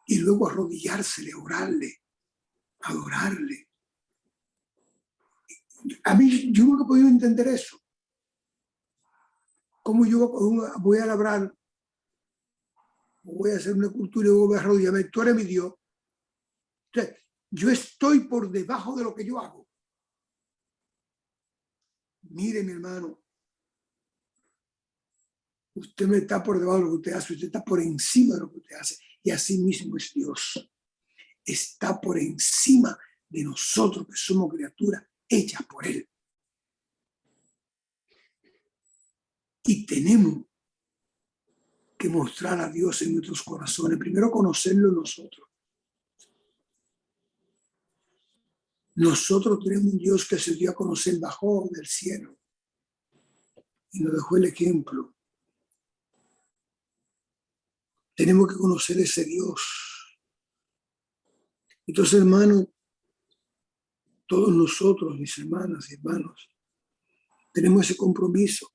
Y luego arrodillársele, orarle, adorarle. A mí, yo nunca he podido entender eso. ¿Cómo yo voy a labrar, voy a hacer una cultura y voy a arrodillarme? Tú eres mi Dios. Entonces, yo estoy por debajo de lo que yo hago. Mire, mi hermano, usted no está por debajo de lo que usted hace, usted está por encima de lo que usted hace. Y así mismo es Dios. Está por encima de nosotros que somos criaturas hechas por Él. Y tenemos que mostrar a Dios en nuestros corazones. Primero conocerlo nosotros. Nosotros tenemos un Dios que se dio a conocer, bajó del cielo y nos dejó el ejemplo. Tenemos que conocer ese Dios. Entonces, hermanos, todos nosotros, mis hermanas y hermanos, tenemos ese compromiso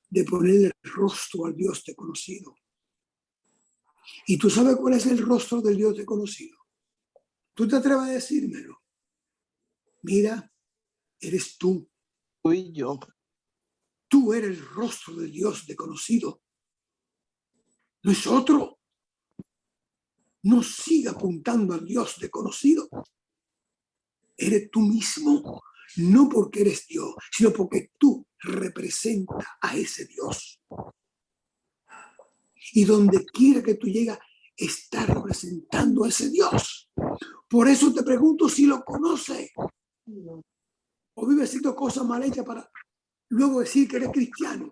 de ponerle el rostro al Dios desconocido. ¿Y tú sabes cuál es el rostro del Dios desconocido? ¿Tú te atreves a decírmelo? Mira, eres tú. Tú y yo. Tú eres el rostro del Dios desconocido. No es otro. No siga apuntando al Dios desconocido. Eres tú mismo. No porque eres Dios, sino porque tú representas a ese Dios. Y donde quiera que tú llegas, estás representando a ese Dios. Por eso te pregunto si lo conoces. O vives haciendo cosas mal hechas para luego decir que eres cristiano.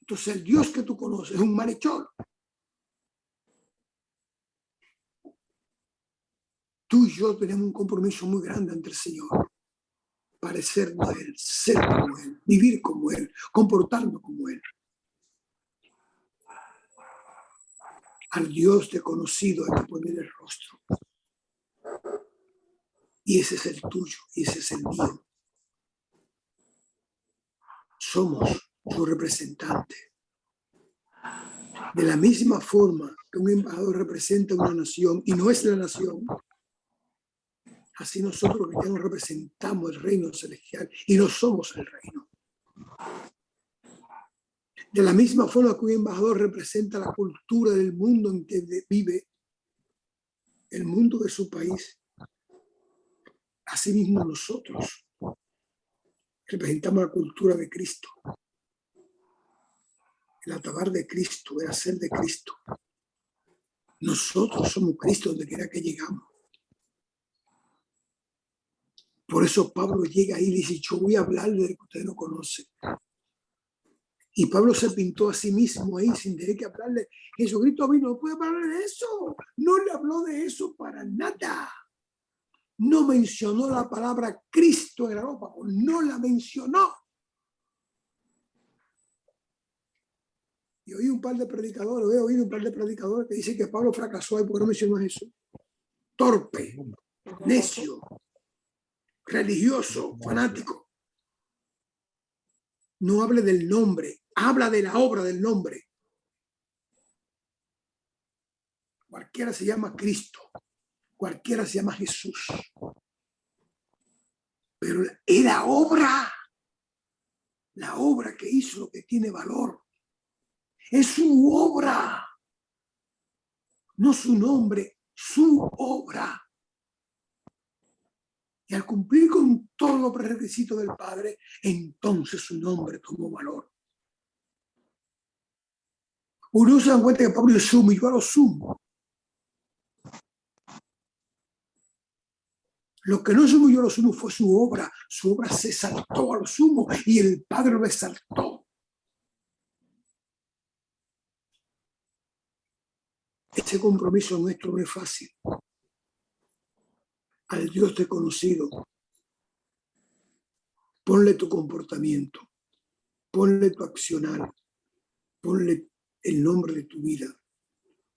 Entonces el Dios que tú conoces es un malhechor. Tú y yo tenemos un compromiso muy grande ante el Señor. Parecernos a Él, ser como Él, vivir como Él, comportarnos como Él. Al Dios desconocido hay que poner el rostro. Y ese es el tuyo, y ese es el mío. Somos su representante. De la misma forma que un embajador representa una nación y no es la nación, así nosotros los cristianos representamos el reino celestial y no somos el reino. De la misma forma que un embajador representa la cultura del mundo en que vive, el mundo de su país, asimismo nosotros representamos la cultura de Cristo. El atavar de Cristo, el hacer de Cristo. Nosotros somos Cristo donde quiera que llegamos. Por eso Pablo llega ahí y dice, yo voy a hablarle de lo que ustedes no conocen. Y Pablo se pintó a sí mismo ahí sin tener que hablarle. Jesucristo vino, no puede hablarle de eso. No le habló de eso para nada. No mencionó la palabra Cristo en el Areópago. No la mencionó. Y oí un par de predicadores, he oído un par de predicadores que dicen que Pablo fracasó ahí porque no mencionó a Jesús. Torpe, necio, religioso, fanático. No hable del nombre, habla de la obra del nombre. Cualquiera se llama Cristo, cualquiera se llama Jesús. Pero es la obra que hizo lo que tiene valor. Es su obra, no su nombre, su obra. Y al cumplir con todos los prerequisitos del Padre, entonces su nombre tomó valor. Uno se da cuenta que Pablo es sumo y yo a lo sumo. Lo que no sumo yo a lo sumo fue su obra. Su obra se exaltó a lo sumo y el Padre lo exaltó. Este compromiso nuestro no es fácil. Al Dios desconocido, ponle tu comportamiento, ponle tu accionar, ponle el nombre de tu vida.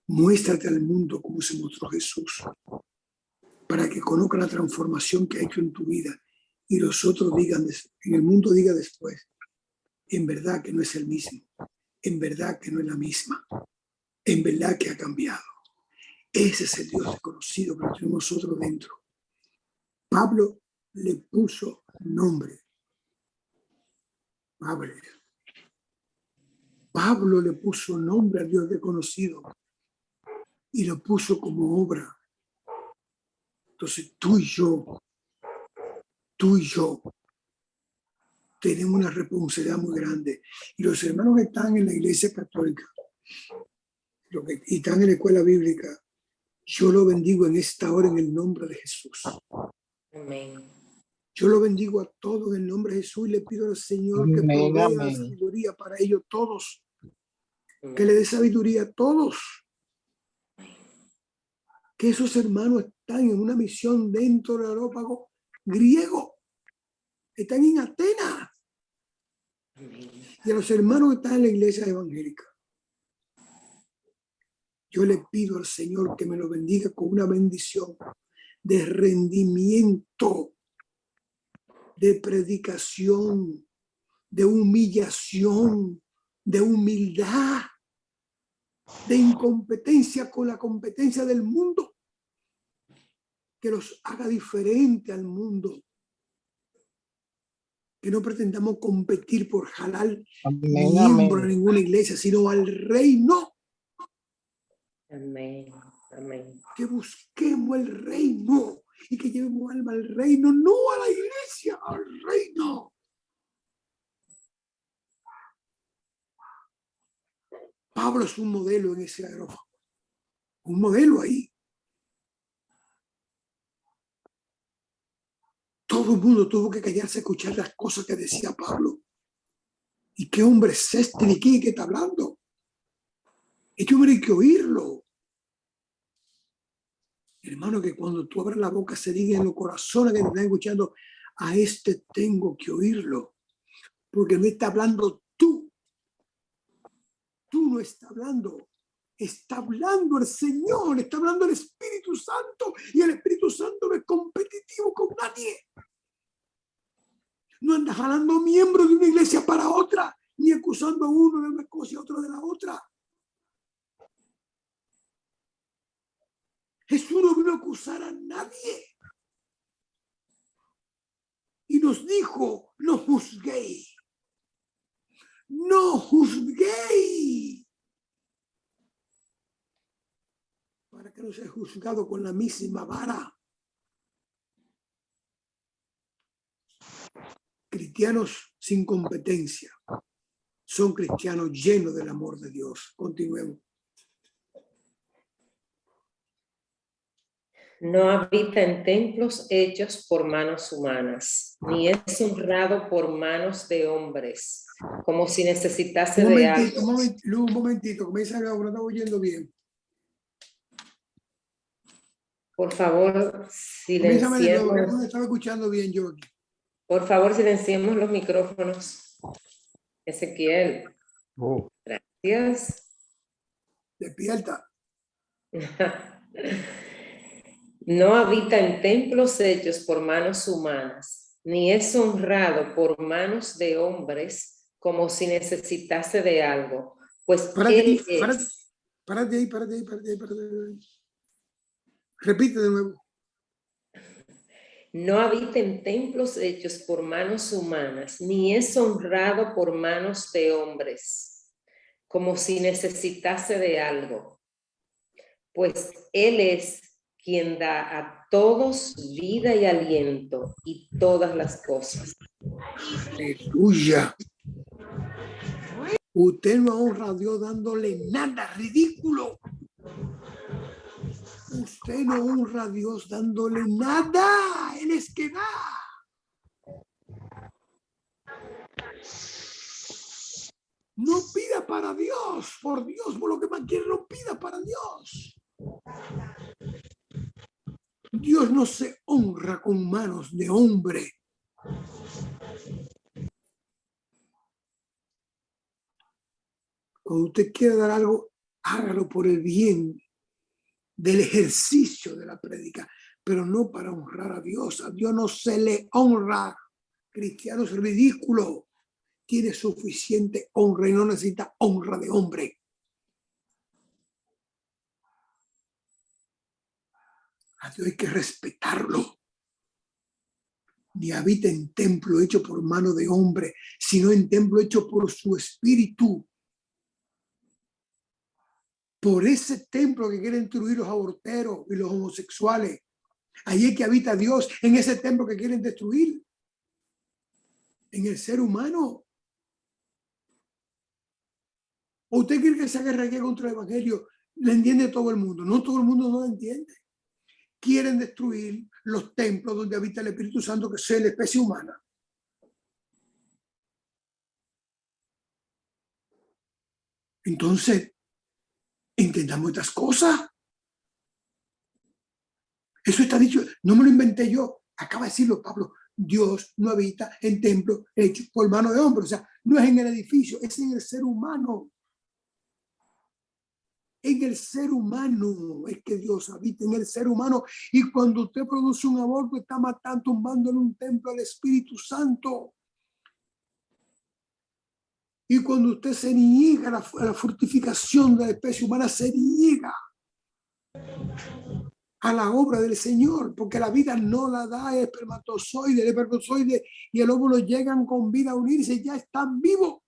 Muéstrate al mundo como se mostró Jesús, para que conozca la transformación que ha hecho en tu vida y los otros digan, en el mundo diga después, en verdad que no es el mismo, en verdad que no es la misma, en verdad que ha cambiado. Ese es el Dios desconocido que tenemos nosotros dentro. Pablo le puso nombre. Pablo le puso nombre al Dios desconocido y lo puso como obra. Entonces tú y yo tenemos una responsabilidad muy grande. Y los hermanos que están en la iglesia católica y están en la escuela bíblica, yo lo bendigo en esta hora en el nombre de Jesús. Amén. Yo lo bendigo a todos en el nombre de Jesús y le pido al Señor que provea sabiduría para ellos todos, que le dé sabiduría a todos. Que esos hermanos están en una misión dentro del Areópago griego. Están en Atenas. Y a los hermanos que están en la iglesia evangélica, yo le pido al Señor que me lo bendiga con una bendición de rendimiento, de predicación, de humillación, de humildad, de incompetencia con la competencia del mundo, que los haga diferente al mundo. Que no pretendamos competir por jalar miembro a ninguna iglesia, sino al reino. Amén. Amén. Que busquemos el reino y que llevemos alma al reino, no a la iglesia, al reino. Pablo es un modelo en ese Areópago, un modelo ahí. Todo el mundo tuvo que callarse a escuchar las cosas que decía Pablo. ¿Y qué hombre es este? ¿De quién es que está hablando? Este hombre hay que oírlo. Hermano, que cuando tú abres la boca se diga en los corazones que te están escuchando, a este tengo que oírlo. Porque no está hablando tú. Tú no estás hablando. Está hablando el Señor, está hablando el Espíritu Santo. Y el Espíritu Santo no es competitivo con nadie. No anda jalando miembros de una iglesia para otra, ni acusando a uno de una cosa y a otro de la otra. Jesús no vino a acusar a nadie. Y nos dijo, no juzguéis. No juzguéis. Para que no sea juzgado con la misma vara. Cristianos sin competencia son cristianos llenos del amor de Dios. Continuemos. No habita en templos hechos por manos humanas, ni es honrado por manos de hombres, como si necesitase de algo. Un momentito, comienza a no estamos oyendo bien. Por favor, silenciemos. No estaba escuchando bien yo aquí. Por favor, silenciemos los micrófonos. Ezequiel. Gracias. Despierta. No habita en templos hechos por manos humanas, ni es honrado por manos de hombres, como si necesitase de algo. Pues Párate ahí. Repite de nuevo. No habita en templos hechos por manos humanas, ni es honrado por manos de hombres, como si necesitase de algo. Pues Él es quien da a todos vida y aliento y todas las cosas. Aleluya. Usted no honra a Dios dándole nada, ridículo. Usted no honra a Dios dándole nada. Él es que da. No pida para Dios, por Dios, por lo que más quiere, no pida para Dios. Dios no se honra con manos de hombre. Cuando usted quiera dar algo, hágalo por el bien del ejercicio de la prédica, pero no para honrar a Dios. A Dios no se le honra. Cristiano es ridículo. Tiene suficiente honra y no necesita honra de hombre. A Dios hay que respetarlo. Ni habita en templo hecho por mano de hombre, sino en templo hecho por su espíritu. Por ese templo que quieren destruir los aborteros y los homosexuales. Allí es que habita Dios, en ese templo que quieren destruir. En el ser humano. ¿O usted cree que esa guerra que hay contra el evangelio la entiende todo el mundo? No, todo el mundo no la entiende. Quieren destruir los templos donde habita el Espíritu Santo, que es la especie humana. Entonces, entendamos estas cosas. Eso está dicho, no me lo inventé yo, acaba de decirlo Pablo. Dios no habita en templo hecho por mano de hombre, o sea, no es en el edificio, es en el ser humano. En el ser humano es que Dios habita, en el ser humano. Y cuando usted produce un aborto, está matando, tumbándole un templo al Espíritu Santo. Y cuando usted se niega a la fortificación de la especie humana, se niega a la obra del Señor, porque la vida no la da el espermatozoide y el óvulo llegan con vida a unirse, ya están vivos.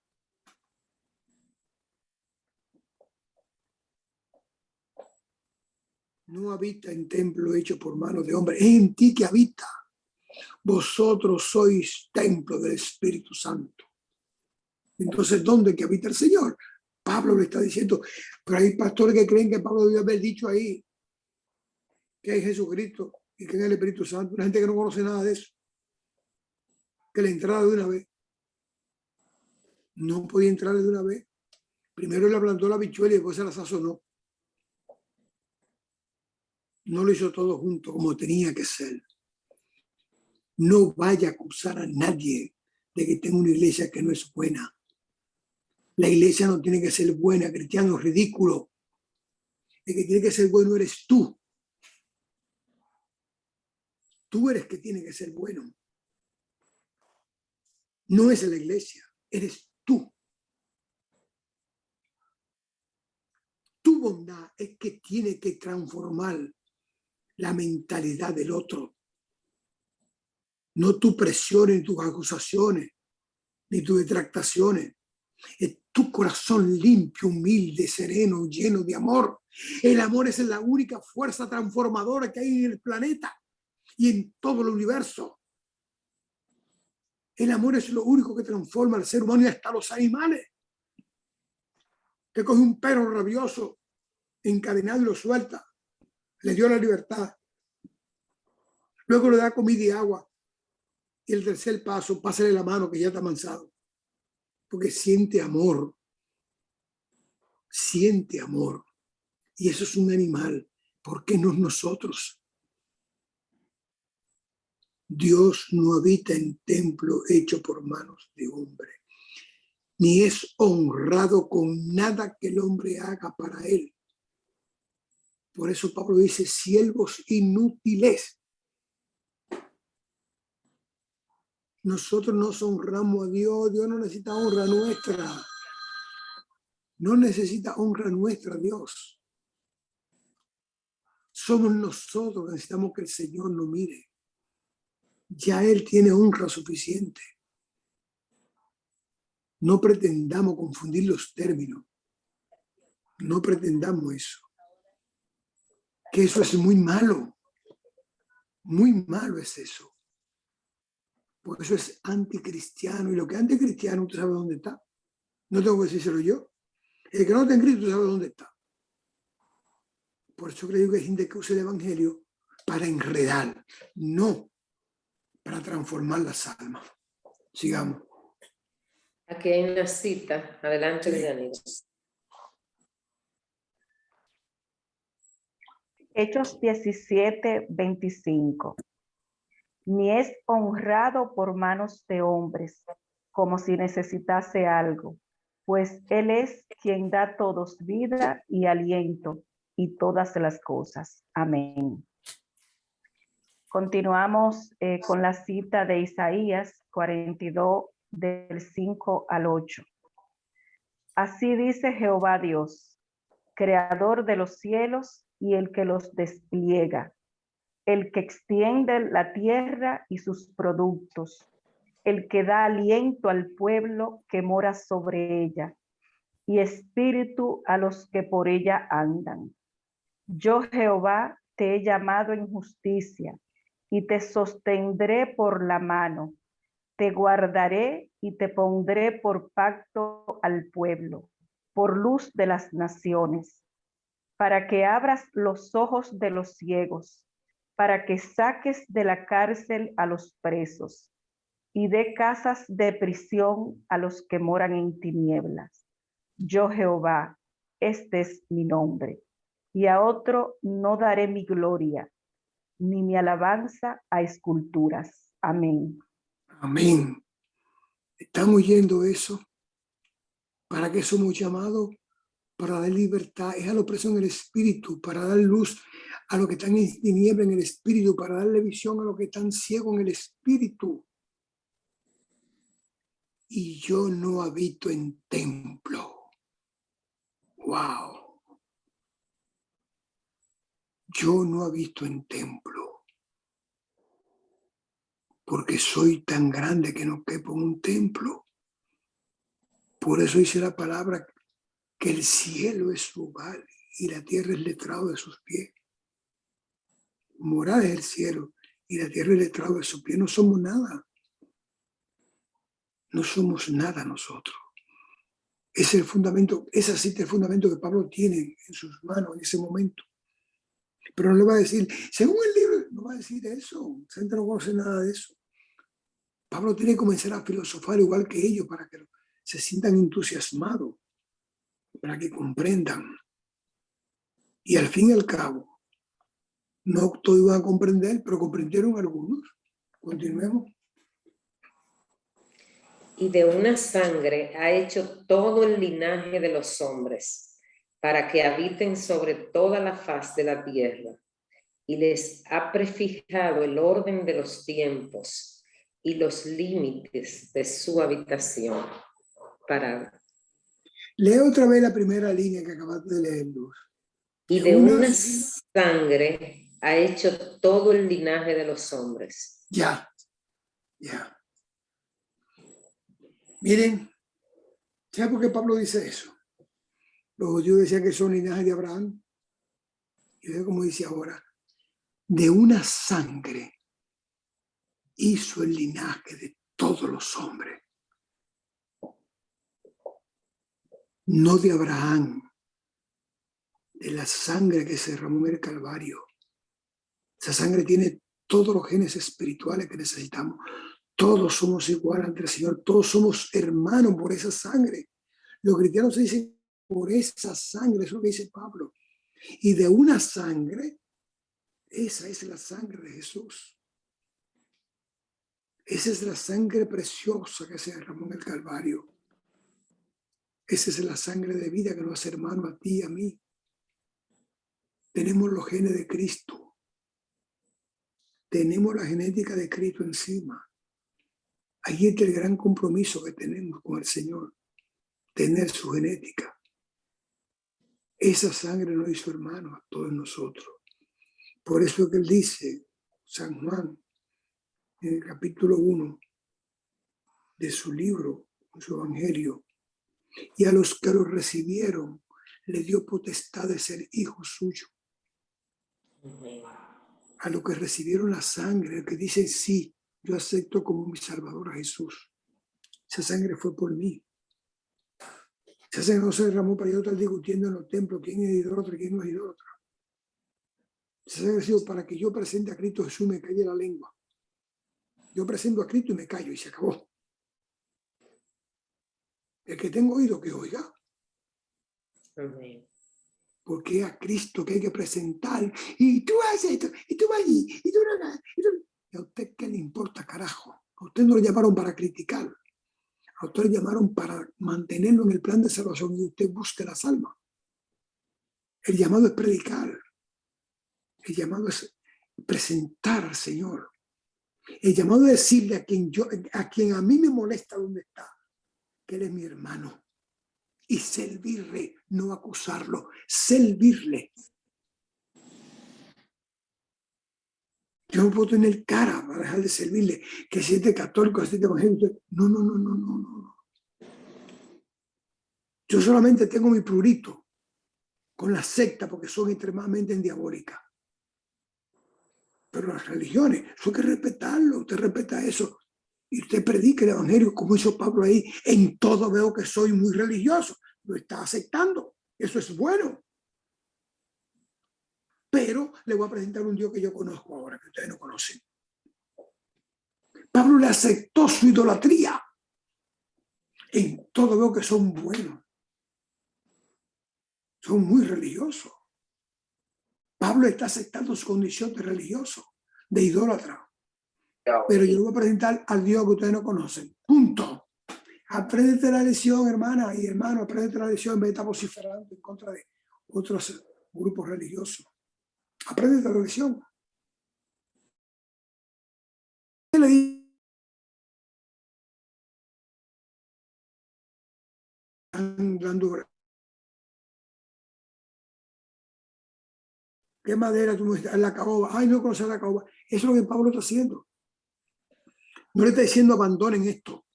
No habita en templo hecho por manos de hombre, es en ti que habita. Vosotros sois templo del Espíritu Santo. Entonces, ¿dónde que habita el Señor? Pablo le está diciendo, pero hay pastores que creen que Pablo debió haber dicho ahí que hay Jesucristo y que es el Espíritu Santo. Una gente que no conoce nada de eso. Que la entrada de una vez. No podía entrar de una vez. Primero le plantó la bichuela y después se la sazonó. No lo hizo todo junto como tenía que ser. No vaya a acusar a nadie de que tenga una iglesia que no es buena. La iglesia no tiene que ser buena, cristiano ridículo. El que tiene que ser bueno eres tú. Tú eres que tiene que ser bueno. No es la iglesia, eres tú. Tu bondad es que tiene que transformar la mentalidad del otro. No tu presión, ni tus acusaciones, ni tus detractaciones. Es tu corazón limpio, humilde, sereno, lleno de amor. El amor es la única fuerza transformadora que hay en el planeta y en todo el universo. El amor es lo único que transforma al ser humano y hasta los animales. Que coge un perro rabioso, encadenado y lo suelta. Le dio la libertad. Luego le da comida y agua. Y el tercer paso, pásale la mano que ya está amansado. Porque siente amor. Siente amor. Y eso es un animal. ¿Por qué no nosotros? Dios no habita en templo hecho por manos de hombre, ni es honrado con nada que el hombre haga para él. Por eso Pablo dice, siervos inútiles. Nosotros nos honramos a Dios, Dios no necesita honra nuestra. No necesita honra nuestra, Dios. Somos nosotros que necesitamos que el Señor nos mire. Ya Él tiene honra suficiente. No pretendamos confundir los términos. No pretendamos eso. Que eso es muy malo. Muy malo es eso. Por eso es anticristiano. Y lo que es anticristiano, ¿usted sabe dónde está? No tengo que decírselo yo. El que no está en Cristo sabe dónde está. Por eso creo que hay gente que usa el Evangelio para enredar, no para transformar las almas. Sigamos. Aquí hay una cita. Adelante, Sí. Daniel. Hechos 17:25. Ni es honrado por manos de hombres, como si necesitase algo, pues Él es quien da a todos vida y aliento y todas las cosas. Amén. Continuamos con la cita de Isaías 42, del 5 al 8. Así dice Jehová Dios, creador de los cielos y el que los despliega, el que extiende la tierra y sus productos, el que da aliento al pueblo que mora sobre ella, y espíritu a los que por ella andan. Yo, Jehová, te he llamado en justicia, y te sostendré por la mano, te guardaré y te pondré por pacto al pueblo, por luz de las naciones, para que abras los ojos de los ciegos, para que saques de la cárcel a los presos y dé casas de prisión a los que moran en tinieblas, yo Jehová, este es mi nombre, y a otro no daré mi gloria, ni mi alabanza a esculturas. Amén. Amén. Estamos oyendo eso. ¿Para qué somos llamados? Para dar libertad, es a la opresión en el espíritu, para dar luz a los que están en tiniebla en el espíritu, para darle visión a los que están ciegos en el espíritu. Y yo no habito en templo. Wow. Yo no habito en templo. Porque soy tan grande que no quepo en un templo. Por eso dice la palabra que el cielo es su hogar y la tierra es letrado de sus pies. Morada es el cielo y la tierra es letrado de sus pies. No somos nada. No somos nada nosotros. Es el fundamento, ese es el fundamento que Pablo tiene en sus manos en ese momento. Pero no le va a decir, según el libro, no va a decir eso. La gente no conoce nada de eso. Pablo tiene que comenzar a filosofar igual que ellos para que se sientan entusiasmados, para que comprendan. Y al fin y al cabo, no todos iban a comprender, pero comprendieron algunos. Continuemos. Y de una sangre ha hecho todo el linaje de los hombres, para que habiten sobre toda la faz de la tierra, y les ha prefijado el orden de los tiempos y los límites de su habitación. Lee otra vez la primera línea que acabaste de leer, Luz. Y de una sangre ha hecho todo el linaje de los hombres. Ya. Miren, ¿sabe por qué Pablo dice eso? Los judíos decían que son linaje de Abraham. Y ve como dice ahora, de una sangre hizo el linaje de todos los hombres. No de Abraham, de la sangre que se derramó en el Calvario. Esa sangre tiene todos los genes espirituales que necesitamos. Todos somos iguales ante el Señor. Todos somos hermanos por esa sangre. Los cristianos se dicen por esa sangre. Eso es lo que dice Pablo. Y de una sangre, esa es la sangre de Jesús. Esa es la sangre preciosa que se derramó en el Calvario. Esa es la sangre de vida que nos hace hermano a ti y a mí. Tenemos los genes de Cristo. Tenemos la genética de Cristo encima. Ahí está el gran compromiso que tenemos con el Señor. Tener su genética. Esa sangre nos hizo hermanos a todos nosotros. Por eso que él dice, San Juan, en el capítulo 1 de su libro, su evangelio, y a los que lo recibieron, le dio potestad de ser hijos suyos. A los que recibieron la sangre, que dicen, sí, yo acepto como mi Salvador a Jesús. Esa sangre fue por mí. Esa sangre no se derramó para yo estar discutiendo en los templos quién es idólatra y quién no es idólatra. Esa sangre ha sido para que yo presente a Cristo Jesús y me calle la lengua. Yo presento a Cristo y me callo y se acabó. El que tenga oído que oiga. Amén. Porque es a Cristo que hay que presentar. Y tú haces esto, y tú vas allí, y tú no hagas. ¿Y a usted qué le importa, carajo? A usted no lo llamaron para criticar. A usted lo llamaron para mantenerlo en el plan de salvación y usted busque las almas. El llamado es predicar. El llamado es presentar al Señor. El llamado es decirle a quien a mí me molesta donde está, que él es mi hermano. Y servirle, no acusarlo, servirle. Yo no puedo tener cara para dejar de servirle, que si es católico, si es evangélico. No. Yo solamente tengo mi prurito con la secta porque son extremadamente diabólicas. Pero las religiones, eso hay que respetarlo, usted respeta eso. Y usted predica el evangelio, como hizo Pablo ahí, en todo veo que soy muy religioso. Lo está aceptando, eso es bueno. Pero le voy a presentar un Dios que yo conozco ahora, que ustedes no conocen. Pablo le aceptó su idolatría. En todo veo que son buenos. Son muy religiosos. Pablo está aceptando su condición de religioso, de idólatra. Pero yo le voy a presentar al Dios que ustedes no conocen. Punto. Apréndete la lección, hermana y hermano. Apréndete la lección en vez de estar vociferando en contra de otros grupos religiosos. Apréndete la lección. Le dando ¿qué madera tú me estás? La caoba. Ay, no conocer la caoba. Eso es lo que Pablo está haciendo. No le está diciendo abandonen esto.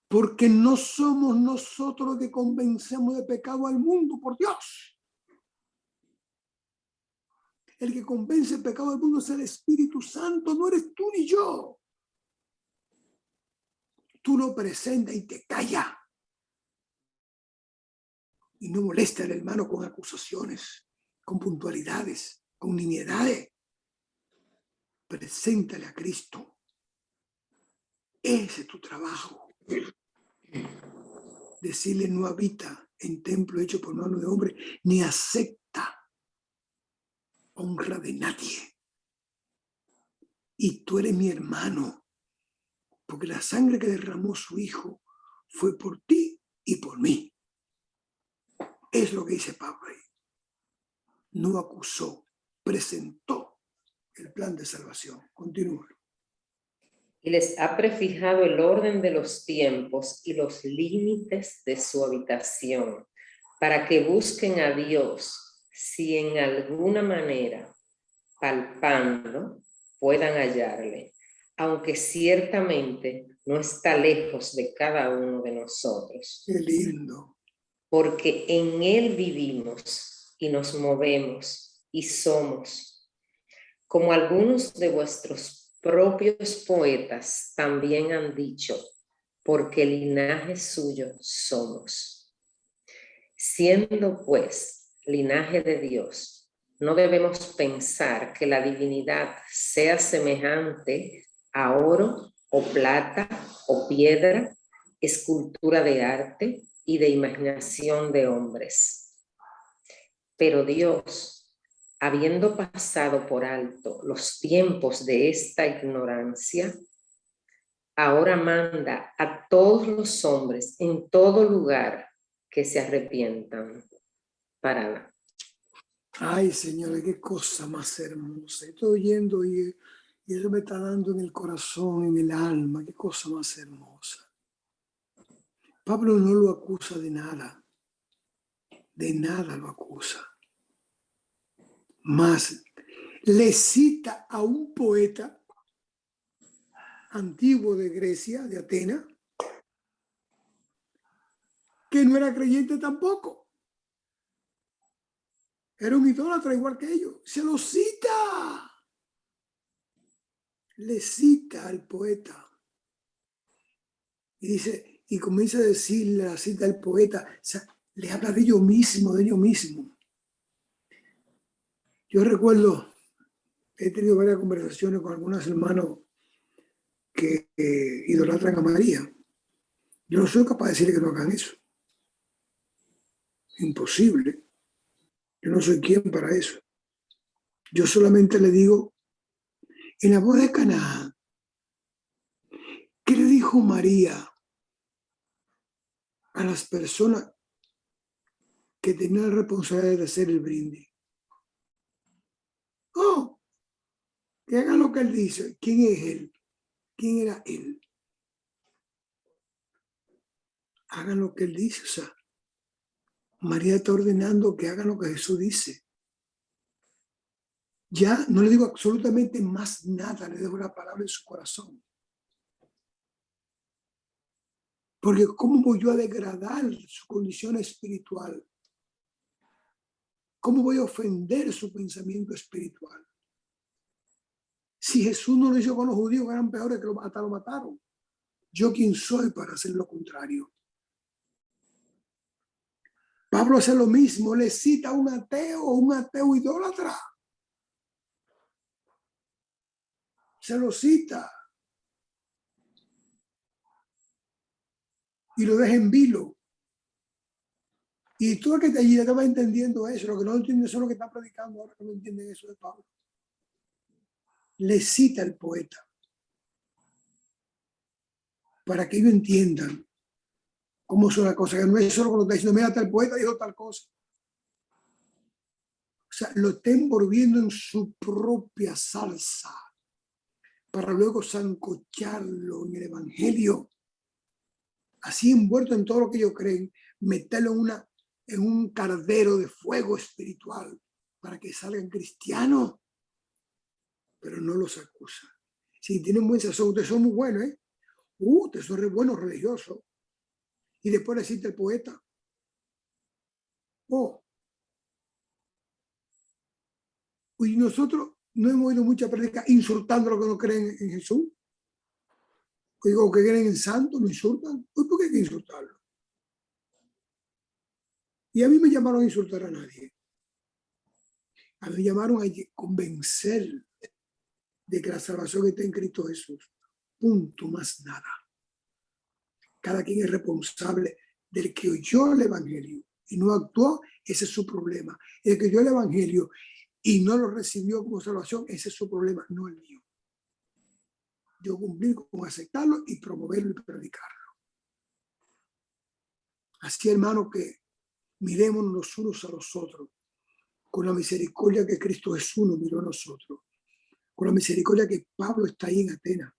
Porque no somos nosotros los que convencemos de pecado al mundo, por Dios. El que convence el pecado del mundo es el Espíritu Santo, no eres tú ni yo. Tú lo presentas y te calla. Y no molesta al hermano con acusaciones, con puntualidades, con nimiedades. Preséntale a Cristo. Ese es tu trabajo. Decirle no habita en templo hecho por mano de hombre, ni acepta honra de nadie. Y tú eres mi hermano, porque la sangre que derramó su hijo fue por ti y por mí. Es lo que dice Pablo ahí. No acusó, presentó el plan de salvación. Continúa. Y les ha prefijado el orden de los tiempos y los límites de su habitación, para que busquen a Dios, si en alguna manera, palpando, puedan hallarle, aunque ciertamente no está lejos de cada uno de nosotros. Qué lindo. Porque en Él vivimos y nos movemos y somos, como algunos de vuestros propios poetas también han dicho, porque linaje suyo somos. Siendo pues linaje de Dios, no debemos pensar que la divinidad sea semejante a oro o plata o piedra, escultura de arte y de imaginación de hombres. Pero Dios, habiendo pasado por alto los tiempos de esta ignorancia, ahora manda a todos los hombres en todo lugar que se arrepientan para nada. Ay, señores, qué cosa más hermosa. Estoy oyendo y eso me está dando en el corazón, en el alma. Qué cosa más hermosa. Pablo no lo acusa de nada lo acusa. Más le cita a un poeta antiguo de Grecia, de Atenas, que no era creyente tampoco. Era un idólatra igual que ellos. Se lo cita. Le cita al poeta. Y dice, y comienza a decirle la cita al poeta, o sea, le habla de ellos mismos, de ellos mismos. Yo recuerdo, he tenido varias conversaciones con algunos hermanos que idolatran a María. Yo no soy capaz de decirle que no hagan eso. Imposible. Yo no soy quien para eso. Yo solamente le digo, en la boda de Caná, ¿qué le dijo María a las personas que tenían la responsabilidad de hacer el brindis? Oh, que hagan lo que él dice. ¿Quién es él? ¿Quién era él? Hagan lo que él dice. O sea, María está ordenando que hagan lo que Jesús dice. Ya no le digo absolutamente más nada, le dejo la palabra en su corazón. Porque ¿cómo voy yo a degradar su condición espiritual? ¿Cómo voy a ofender su pensamiento espiritual? Si Jesús no lo hizo con los judíos, que eran peores, que hasta lo mataron. ¿Yo quién soy para hacer lo contrario? Pablo hace lo mismo, le cita a un ateo idólatra. Se lo cita. Y lo deja en vilo. Y todo el que está allí estaba entendiendo eso. Lo que no entiende eso es lo que está predicando ahora, que no entienden eso de Pablo. Le cita el poeta para que ellos entiendan cómo son las cosas, que no es solo cuando está diciendo, mira, tal poeta dijo tal cosa. O sea, lo está envolviendo en su propia salsa para luego sancocharlo en el evangelio, así envuelto en todo lo que ellos creen, meterlo en un caldero de fuego espiritual para que salgan cristianos, pero no los acusa. Si tienen buen sazón, ustedes son muy buenos, ¿eh? Ustedes son re buenos religiosos. Y después le cita el poeta. Y nosotros no hemos oído mucha prédica insultando a los que no creen en Jesús. O que creen en santos, lo insultan. ¿Por qué hay que insultarlo? Y a mí me llamaron a insultar a nadie. A mí me llamaron a convencer de que la salvación está en Cristo Jesús. Punto, más nada. Cada quien es responsable del que oyó el evangelio y no actuó, ese es su problema. El que oyó el evangelio y no lo recibió como salvación, ese es su problema, no el mío. Yo cumplí con aceptarlo y promoverlo y predicarlo. Así, hermano, que miremos los unos a los otros con la misericordia que Cristo Jesús nos miró a nosotros, con la misericordia que Pablo está ahí en Atenas,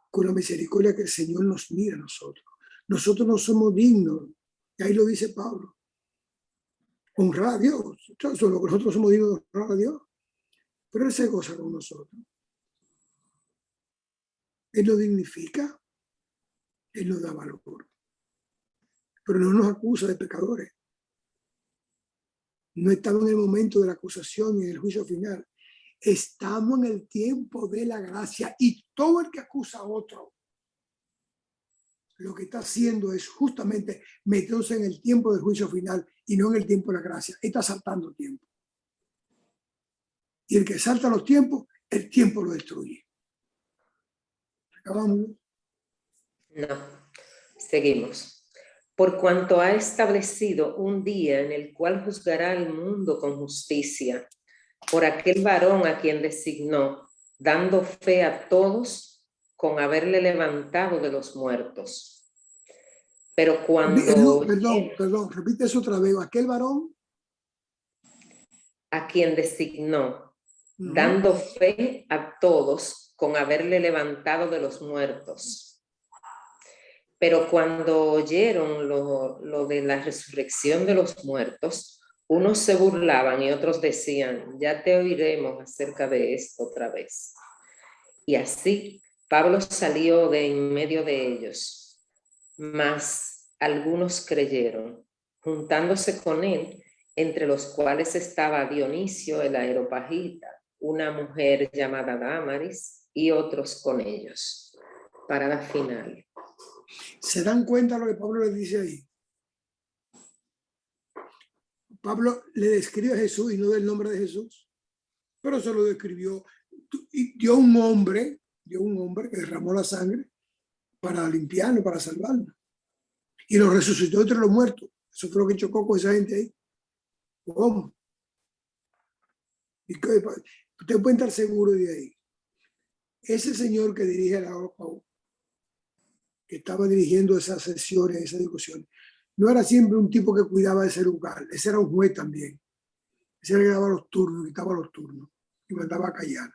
con la misericordia que el Señor nos mira a nosotros. Nosotros no somos dignos, y ahí lo dice Pablo. Honrar a Dios, solo que nosotros somos dignos de honrar a Dios, pero Él se goza con nosotros. Él nos dignifica, Él nos da valor, pero no nos acusa de pecadores. No estamos en el momento de la acusación y en el juicio final. Estamos en el tiempo de la gracia y todo el que acusa a otro, lo que está haciendo es justamente meterse en el tiempo del juicio final y no en el tiempo de la gracia. Está saltando tiempo. Y el que salta los tiempos, el tiempo lo destruye. ¿Acabamos? No, seguimos. Por cuanto ha establecido un día en el cual juzgará al mundo con justicia, por aquel varón a quien designó, dando fe a todos con haberle levantado de los muertos. Pero cuando... Perdón, repite eso otra vez. Aquel varón a quien designó, dando fe a todos con haberle levantado de los muertos. Pero cuando oyeron lo de la resurrección de los muertos, unos se burlaban y otros decían, ya te oiremos acerca de esto otra vez. Y así Pablo salió de en medio de ellos, mas algunos creyeron, juntándose con él, entre los cuales estaba Dionisio el Areopagita, una mujer llamada Dámaris y otros con ellos. Para la final. ¿Se dan cuenta lo que Pablo le dice ahí? Pablo le describe a Jesús y no del nombre de Jesús, pero se lo describió y dio un hombre que derramó la sangre para limpiarlo, para salvarlo. Y lo resucitó entre los muertos. Eso fue lo que chocó con esa gente ahí. ¿Cómo? Y que, usted puede estar seguro de ahí. Ese señor que dirige la OPAU, que estaba dirigiendo esas sesiones, esas discusiones, no era siempre un tipo que cuidaba de ese lugar. Ese era un juez también. Ese era que daba los turnos, quitaba los turnos y mandaba a callar.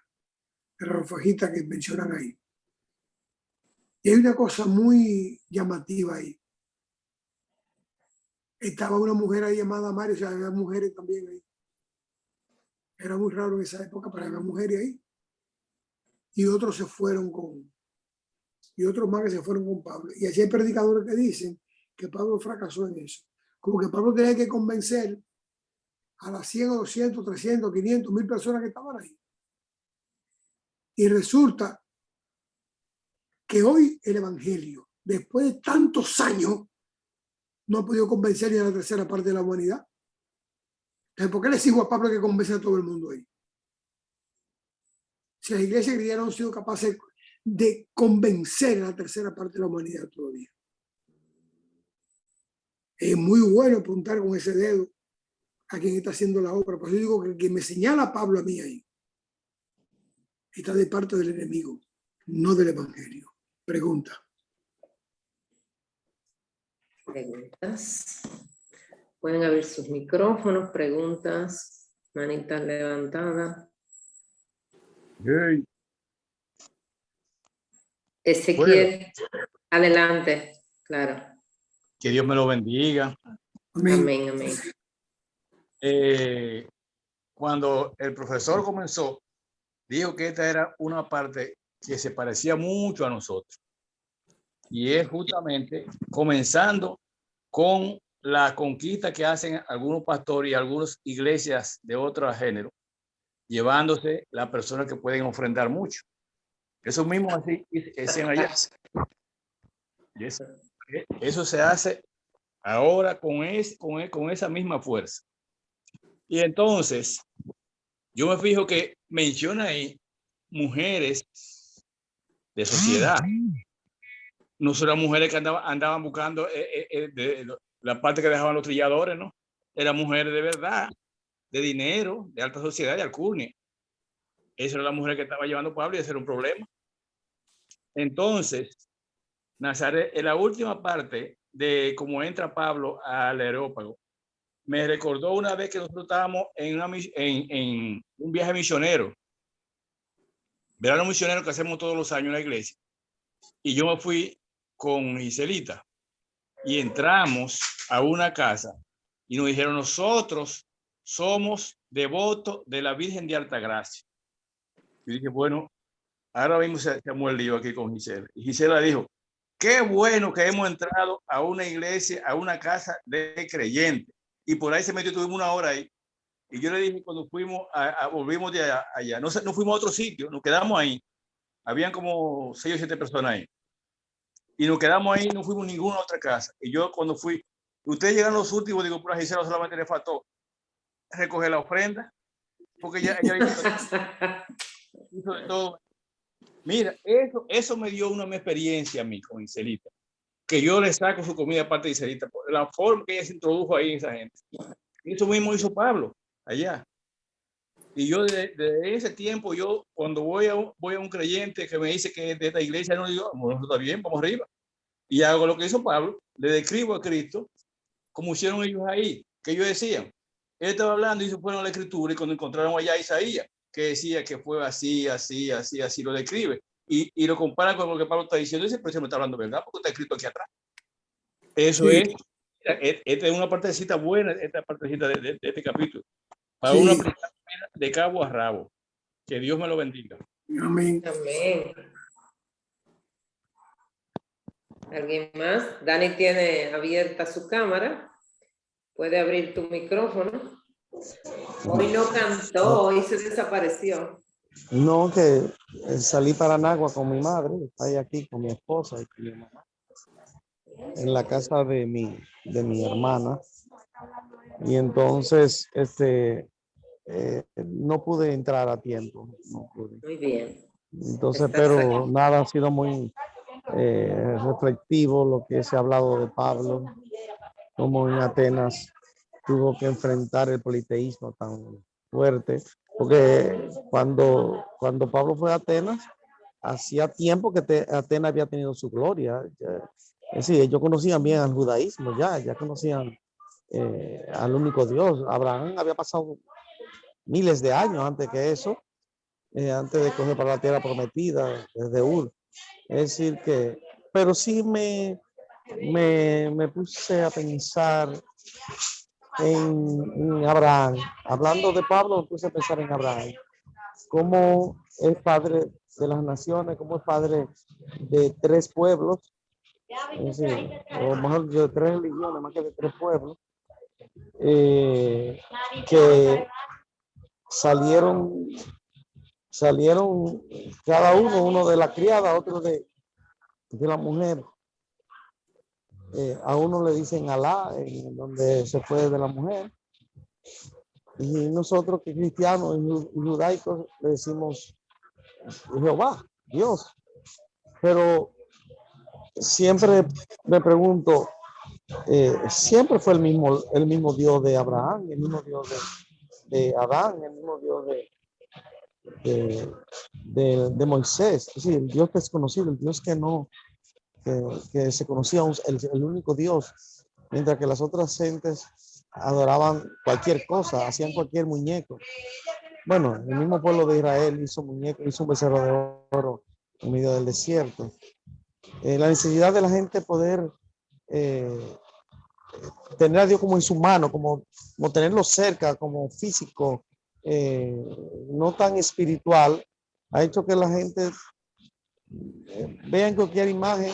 Era los fajitas que mencionan ahí. Y hay una cosa muy llamativa ahí. Estaba una mujer ahí llamada Mario, o sea, había mujeres también ahí. Era muy raro en esa época, pero había mujeres ahí. Y otros se fueron y otros más que se fueron con Pablo. Y así hay predicadores que dicen que Pablo fracasó en eso. Como que Pablo tenía que convencer a las 100 o 200, 300, 500, 1000 personas que estaban ahí. Y resulta que hoy el evangelio, después de tantos años, no ha podido convencer ni a la tercera parte de la humanidad. Entonces, ¿por qué le sigo a Pablo que convence a todo el mundo ahí? Si las iglesias cristianas no han sido capaces de convencer a la tercera parte de la humanidad todavía. Es muy bueno apuntar con ese dedo a quien está haciendo la obra. Por eso digo que el que me señala a Pablo a mí ahí está de parte del enemigo, no del evangelio. Pregunta. Preguntas. Pueden abrir sus micrófonos, preguntas, manitas levantadas. Hey, Ezequiel, adelante, claro. que Dios me lo bendiga. Amén. Amén, amén. Cuando el profesor comenzó, dijo que esta era una parte que se parecía mucho a nosotros. Y es justamente comenzando con la conquista que hacen algunos pastores y algunas iglesias de otro género, llevándose las personas que pueden ofrendar mucho. Eso mismo así hacían allá. Y eso se hace ahora con esa misma fuerza. Y entonces, yo me fijo que menciona ahí mujeres de sociedad. No son las mujeres que andaban buscando la parte que dejaban los trilladores, ¿no? Eran mujeres de verdad, de dinero, de alta sociedad, de alcurnia. Esa era la mujer que estaba llevando Pablo y ese era un problema. Entonces, Nazaret, en la última parte de cómo entra Pablo al Areópago, me recordó una vez que nosotros estábamos en un viaje misionero, verano misionero que hacemos todos los años en la iglesia. Y yo me fui con Giselita y entramos a una casa y nos dijeron, nosotros somos devotos de la Virgen de Altagracia. Y dije, bueno, ahora mismo se armó el lío aquí con Gisela. Y Gisela dijo, qué bueno que hemos entrado a una iglesia, a una casa de creyentes. Y por ahí se metió, tuvimos una hora ahí. Y yo le dije, cuando fuimos, volvimos de allá, no fuimos a otro sitio, nos quedamos ahí. Habían como 6 o 7 personas ahí. Y nos quedamos ahí, no fuimos a ninguna otra casa. Y yo cuando fui, ustedes llegan los últimos, digo, por Gisela solamente le faltó recoger la ofrenda, porque ella hizo de todo. Mira, eso me dio una experiencia a mí con Giselita, que yo le saco su comida aparte de Giselita, por la forma que ella se introdujo ahí en esa gente. Eso mismo hizo Pablo allá. Y yo desde ese tiempo, yo cuando voy a un creyente que me dice que es de esta iglesia, no digo, bueno, está bien, vamos arriba. Y hago lo que hizo Pablo, le describo a Cristo, como hicieron ellos ahí, que ellos decían. Él estaba hablando y se fueron a la escritura y cuando encontraron allá a Isaías, que decía que fue así, así, así, así, lo describe. Y lo compara con lo que Pablo está diciendo y dice, pero se me está hablando verdad, porque está escrito aquí atrás. Eso sí. Esta es una partecita buena, esta partecita de este capítulo. Para una aplicación de cabo a rabo. Que Dios me lo bendiga. Amén. Amén. ¿Alguien más? Dani tiene abierta su cámara. Puede abrir tu micrófono. Hoy no cantó, hoy se desapareció. No, que salí para Nagua con mi madre, estoy aquí con mi esposa y con mi mamá, en la casa de mi hermana. Y entonces, no pude entrar a tiempo. No pude. Muy bien. Entonces, pero nada, ha sido muy reflectivo lo que se ha hablado de Pablo, como en Atenas tuvo que enfrentar el politeísmo tan fuerte, porque cuando Pablo fue a Atenas, hacía tiempo que Atenas había tenido su gloria. Es decir, ellos conocían bien al judaísmo, ya conocían al único Dios. Abraham había pasado miles de años antes que eso, antes de coger para la tierra prometida desde Ur. Es decir que, pero sí me puse a pensar en Abraham. Hablando de Pablo, me puse a pensar en Abraham. Cómo es padre de las naciones, cómo es padre de 3 pueblos, es decir, o mejor de 3 religiones, más que de 3 pueblos, que salieron cada uno de la criada, otro de la mujer. A uno le dicen Alá, en donde se fue de la mujer. Y nosotros que cristianos y judaicos le decimos Jehová, Dios. Pero siempre me pregunto, siempre fue el mismo Dios de Abraham, el mismo Dios de Adán, el mismo Dios de Moisés. Es decir, el Dios desconocido, el Dios que no, que se conocía, el único Dios, mientras que las otras gentes adoraban cualquier cosa, hacían cualquier muñeco. Bueno, el mismo pueblo de Israel hizo muñecos, hizo un becerro de oro en medio del desierto. La necesidad de la gente poder tener a Dios como en su mano, como tenerlo cerca, como físico, no tan espiritual, ha hecho que la gente vea en cualquier imagen,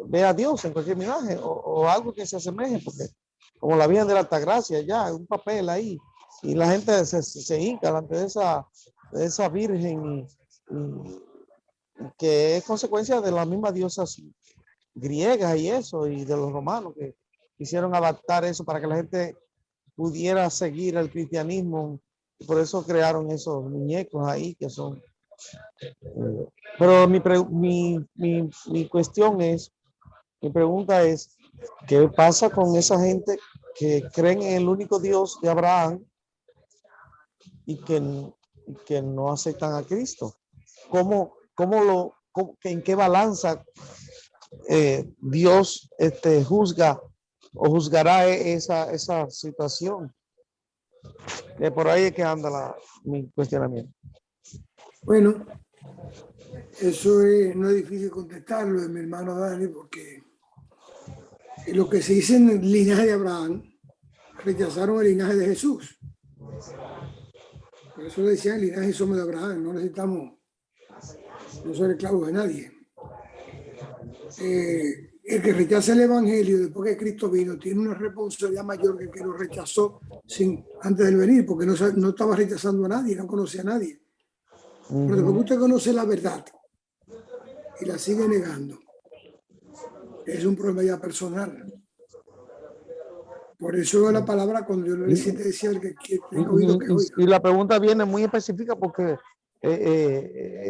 vea a Dios en cualquier imagen o algo que se asemeje, porque como la Virgen de la Altagracia, ya, un papel ahí, y la gente se hinca delante de esa Virgen, y que es consecuencia de las mismas diosas griegas y eso, y de los romanos que quisieron adaptar eso para que la gente pudiera seguir el cristianismo, y por eso crearon esos muñecos ahí que son. Pero mi cuestión es, mi pregunta es, ¿qué pasa con esa gente que creen en el único Dios de Abraham y que no aceptan a Cristo? ¿En qué balanza Dios juzga o juzgará esa situación? Por ahí es que anda mi cuestionamiento. Bueno, eso no es difícil contestarlo de mi hermano Dani, porque lo que se dice en el linaje de Abraham, rechazaron el linaje de Jesús. Por eso le decían el linaje somos de Abraham, no necesitamos, no ser esclavos de nadie. El que rechaza el evangelio después que Cristo vino tiene una responsabilidad mayor que el que lo rechazó antes de venir, porque no estaba rechazando a nadie, no conocía a nadie. Pero después que usted conoce la verdad y la sigue negando, es un problema ya personal. Por eso la palabra, cuando yo le decía el que tenga oído que oiga. Y la pregunta viene muy específica porque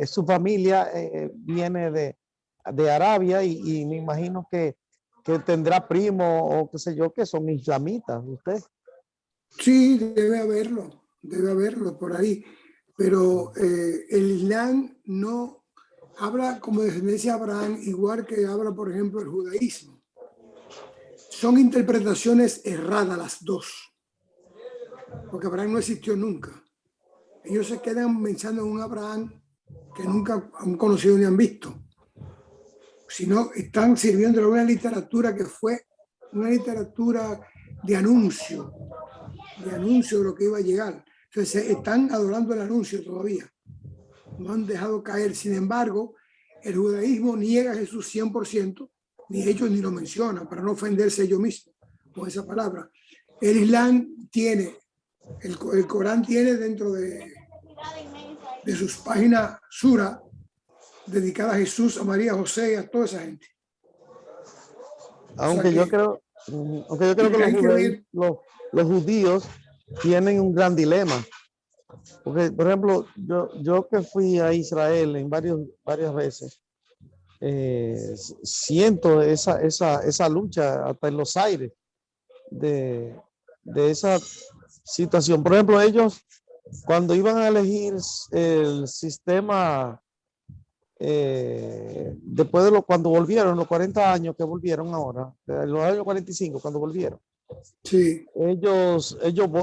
su familia viene de Arabia y me imagino que tendrá primo o qué sé yo que son islamitas. ¿Usted? Sí, debe haberlo por ahí. Pero el Islam no habla como descendencia de Abraham, igual que habla, por ejemplo, el judaísmo. Son interpretaciones erradas las dos, porque Abraham no existió nunca. Ellos se quedan pensando en un Abraham que nunca han conocido ni han visto, sino están sirviendo de una literatura que fue una literatura de anuncio de lo que iba a llegar. Entonces están adorando el anuncio todavía, no han dejado caer. Sin embargo, el judaísmo niega a Jesús 100%, ni ellos ni lo mencionan, para no ofenderse ellos mismos con esa palabra. El Islam tiene, el Corán tiene dentro de sus páginas sura dedicada a Jesús, a María, a José y a toda esa gente. Aunque yo creo que los judíos tienen un gran dilema. Porque, por ejemplo, yo que fui a Israel en varias veces, siento esa lucha hasta en los aires de esa situación. Por ejemplo, ellos cuando iban a elegir el sistema, después de cuando volvieron, los 40 años que volvieron ahora, los años 45 cuando volvieron, sí, ellos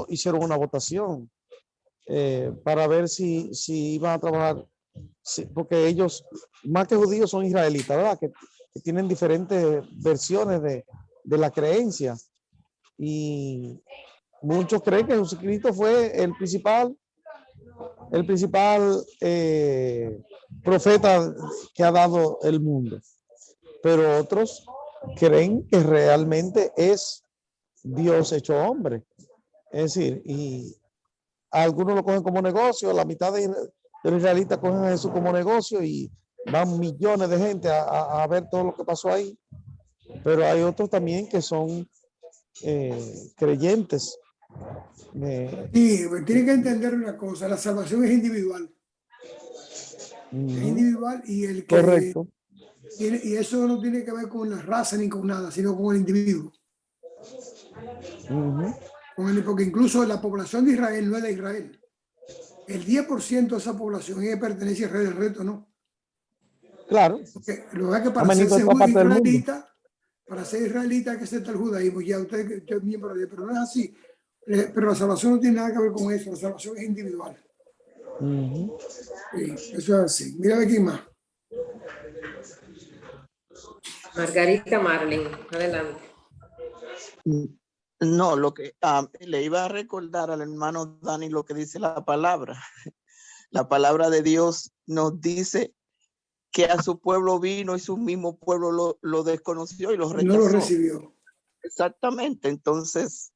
hicieron una votación para ver si iban a trabajar, porque ellos, más que judíos, son israelitas, ¿verdad? Que tienen diferentes versiones de la creencia. Y muchos creen que Jesucristo fue el principal profeta que ha dado el mundo. Pero otros creen que realmente es Dios hecho hombre. Es decir, y algunos lo cogen como negocio, la mitad de los israelitas cogen a Jesús como negocio y van millones de gente a ver todo lo que pasó ahí. Pero hay otros también que son creyentes. Sí, tienen que entender una cosa, la salvación es individual. Es individual y el que, correcto. Y eso no tiene que ver con la raza ni con nada, sino con el individuo. Porque incluso la población de Israel no es de Israel. El 10% de esa población es que pertenece a Israel, el resto no. Claro. Porque lo que para Han venido hacerse de toda parte del mundo. israelita, para ser israelita hay que aceptar el judaísmo. Ya usted es miembro de, pero no es así. Pero la salvación no tiene nada que ver con eso. La salvación es individual. Sí, eso es así. Mira aquí más. Margarita Marlin, adelante. No, lo que le iba a recordar al hermano Dani lo que dice la palabra. La palabra de Dios nos dice que a su pueblo vino y su mismo pueblo lo desconoció y lo rechazó. No lo recibió. Exactamente. Entonces,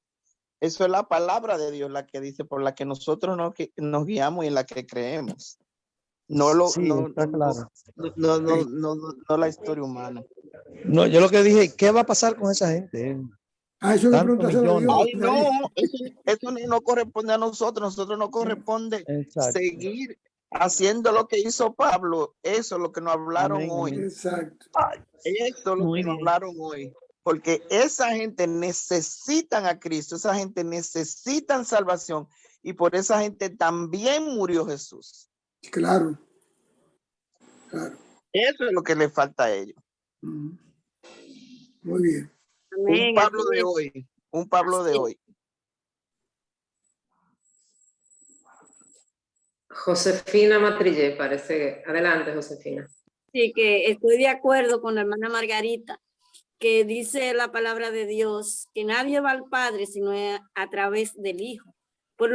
eso es la palabra de Dios, la que dice, por la que nosotros nos guiamos y en la que creemos. No lo, Sí, está claro. no la historia humana. No, yo lo que dije, ¿qué va a pasar con esa gente? Eso le Tantos preguntas a Dios. millones. Ay, no, eso no corresponde a nosotros nos corresponde Exacto. seguir haciendo lo que hizo Pablo. Eso es lo que nos hablaron Amén, hoy. amén. Exacto. Eso es lo Muy que nos bien. hablaron hoy. Porque esa gente necesitan a Cristo, esa gente necesitan salvación y por esa gente también murió Jesús. Claro. Claro. Eso es lo que le falta a ellos. Muy bien. Amén, Un Pablo así de es. hoy, un Pablo de hoy. Josefina Matrillé, parece. Adelante, Josefina. Sí, que estoy de acuerdo con la hermana Margarita, que dice la palabra de Dios que nadie va al Padre sino a través del Hijo. Por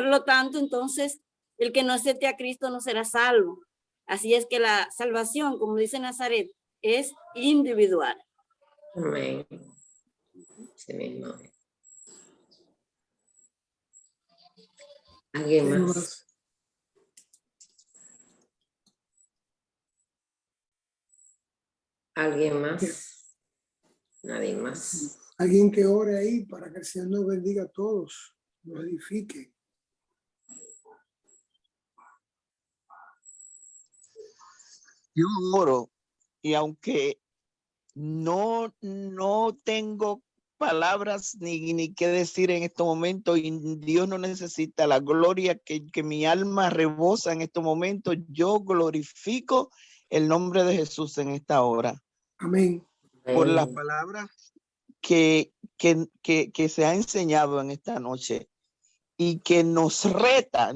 lo tanto, entonces, el que no acepte a Cristo no será salvo. Así es que la salvación, como dice Nazaret, es individual. Amén. Sí mismo. ¿Alguien más? ¿Alguien más? Nadie más. Alguien que ore ahí para que el Señor nos bendiga a todos, nos edifique. Yo oro y aunque no tengo palabras ni qué decir en este momento y Dios no necesita la gloria que mi alma rebosa en este momento, yo glorifico el nombre de Jesús en esta hora. Amén. Por las palabras que se ha enseñado en esta noche y que nos reta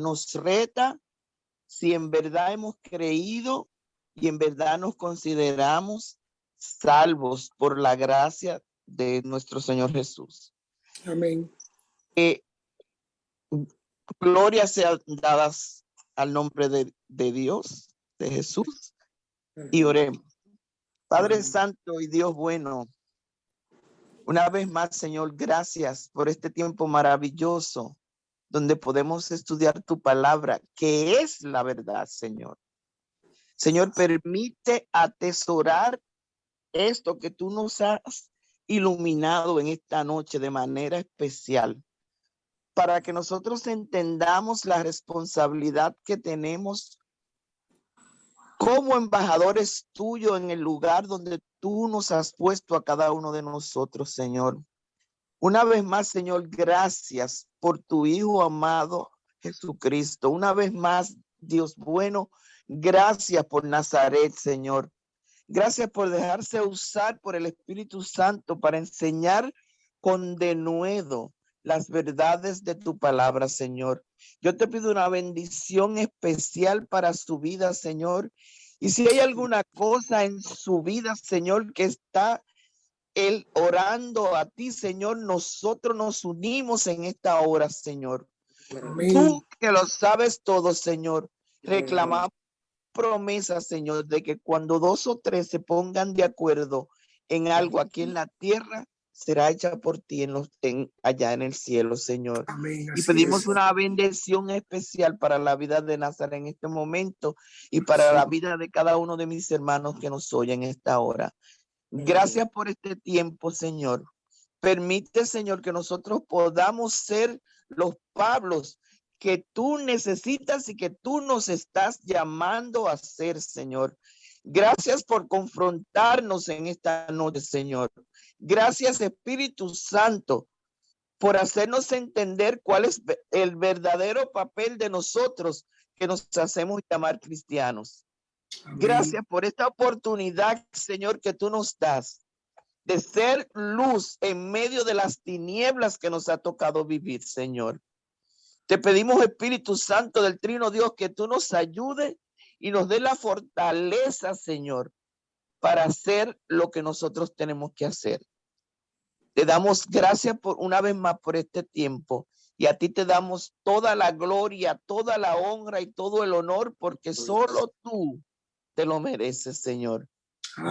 si en verdad hemos creído y en verdad nos consideramos salvos por la gracia de nuestro Señor Jesús. Amén. Gloria sea dadas al nombre de Dios, de Jesús, y oremos. Padre Santo y Dios bueno, una vez más, Señor, gracias por este tiempo maravilloso donde podemos estudiar tu palabra, que es la verdad, Señor. Señor, permite atesorar esto que tú nos has iluminado en esta noche de manera especial, para que nosotros entendamos la responsabilidad que tenemos como embajadores tuyos en el lugar donde tú nos has puesto a cada uno de nosotros, Señor. Una vez más, Señor, gracias por tu Hijo amado Jesucristo. Una vez más, Dios bueno, gracias por Nazaret, Señor. Gracias por dejarse usar por el Espíritu Santo para enseñar con denuedo las verdades de tu palabra, Señor. Yo te pido una bendición especial para su vida, Señor. Y si hay alguna cosa en su vida, Señor, que está él orando a ti, Señor, nosotros nos unimos en esta hora, Señor. Amén. Tú que lo sabes todo, Señor, reclamamos promesa, Señor, de que cuando 2 o 3 se pongan de acuerdo en algo aquí en la tierra, será hecha por ti allá en el cielo, Señor. Amén. Y Así pedimos es. una bendición especial para la vida de Nazaret en este momento y para la vida de cada uno de mis hermanos que nos oyen en esta hora. Gracias por este tiempo, Señor. Permite, Señor, que nosotros podamos ser los Pablos que tú necesitas y que tú nos estás llamando a ser, Señor. Gracias por confrontarnos en esta noche, Señor. Gracias, Espíritu Santo, por hacernos entender cuál es el verdadero papel de nosotros que nos hacemos llamar cristianos. Amén. Gracias por esta oportunidad, Señor, que tú nos das de ser luz en medio de las tinieblas que nos ha tocado vivir, Señor. Te pedimos, Espíritu Santo del Trino Dios, que tú nos ayudes y nos dé la fortaleza, Señor, para hacer lo que nosotros tenemos que hacer. Te damos gracias por una vez más por este tiempo y a ti te damos toda la gloria, toda la honra y todo el honor porque solo tú te lo mereces, Señor.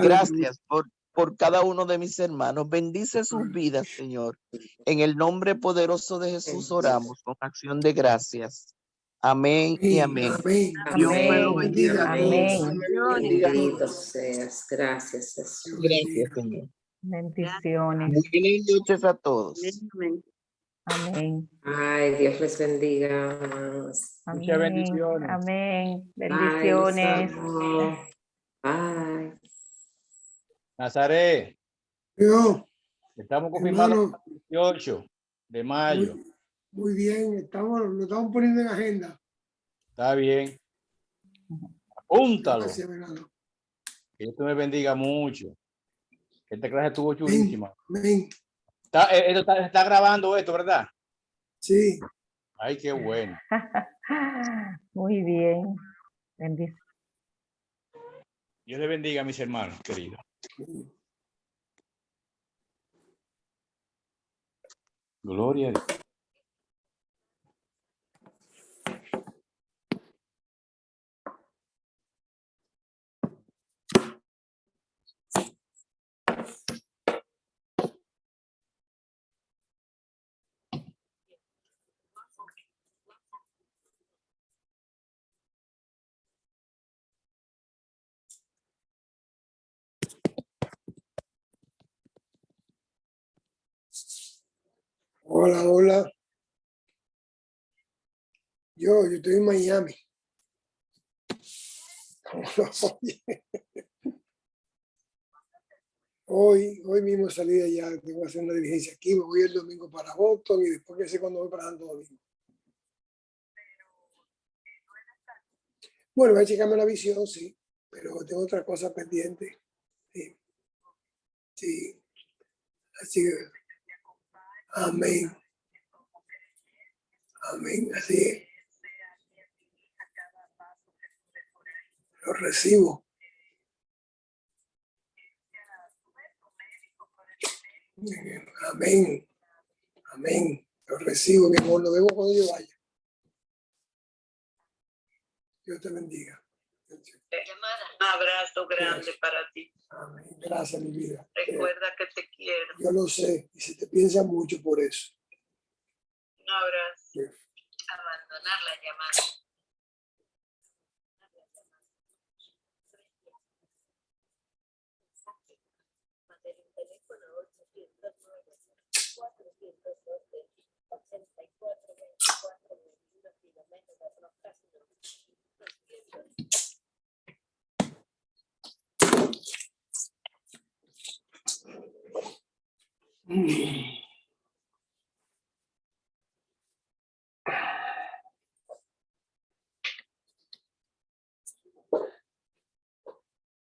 Gracias por cada uno de mis hermanos. Bendice sus vidas, Señor. En el nombre poderoso de Jesús oramos con acción de gracias. Amén y amén. Amén. Dios me lo Amén. bendiga. Amén. Bendito seas. Gracias, Jesús. Gracias, Señor. Bendiciones. Buenas noches a todos. Amén. Amén. Ay, Dios les bendiga. Muchas Amén. bendiciones. Amén. Ay, los Bendiciones. amo. Ay. Nazaret, Yo, estamos confirmando hermano, el 18 de mayo. muy bien, lo estamos poniendo en agenda. Está bien. Apúntalo. Gracias, hermano. Que Dios te me bendiga mucho. Esta clase estuvo chulísima. Amén. Está grabando esto, ¿verdad? Sí. Ay, qué bueno. Muy bien. Bendiciones. Dios le bendiga a mis hermanos queridos. Gloria a Dios. Hola, hola. Yo estoy en Miami. Hoy mismo salí de allá, tengo que hacer una diligencia aquí, me voy el domingo para Boston y después que sé cuándo voy para Santo Domingo. Bueno, voy a checarme la visión, sí, pero tengo otra cosa pendiente. Sí. Sí. Así que, amén. Amén, así es. Lo recibo. Amén. Amén. Lo recibo, mi amor. Lo vemos cuando yo vaya. Dios te bendiga. Un abrazo grande para ti. Amén. Gracias, mi vida. Recuerda que te quiero. Yo lo sé. Y se te piensa mucho por eso. Un abrazo. Sí. Abandonar la llamada.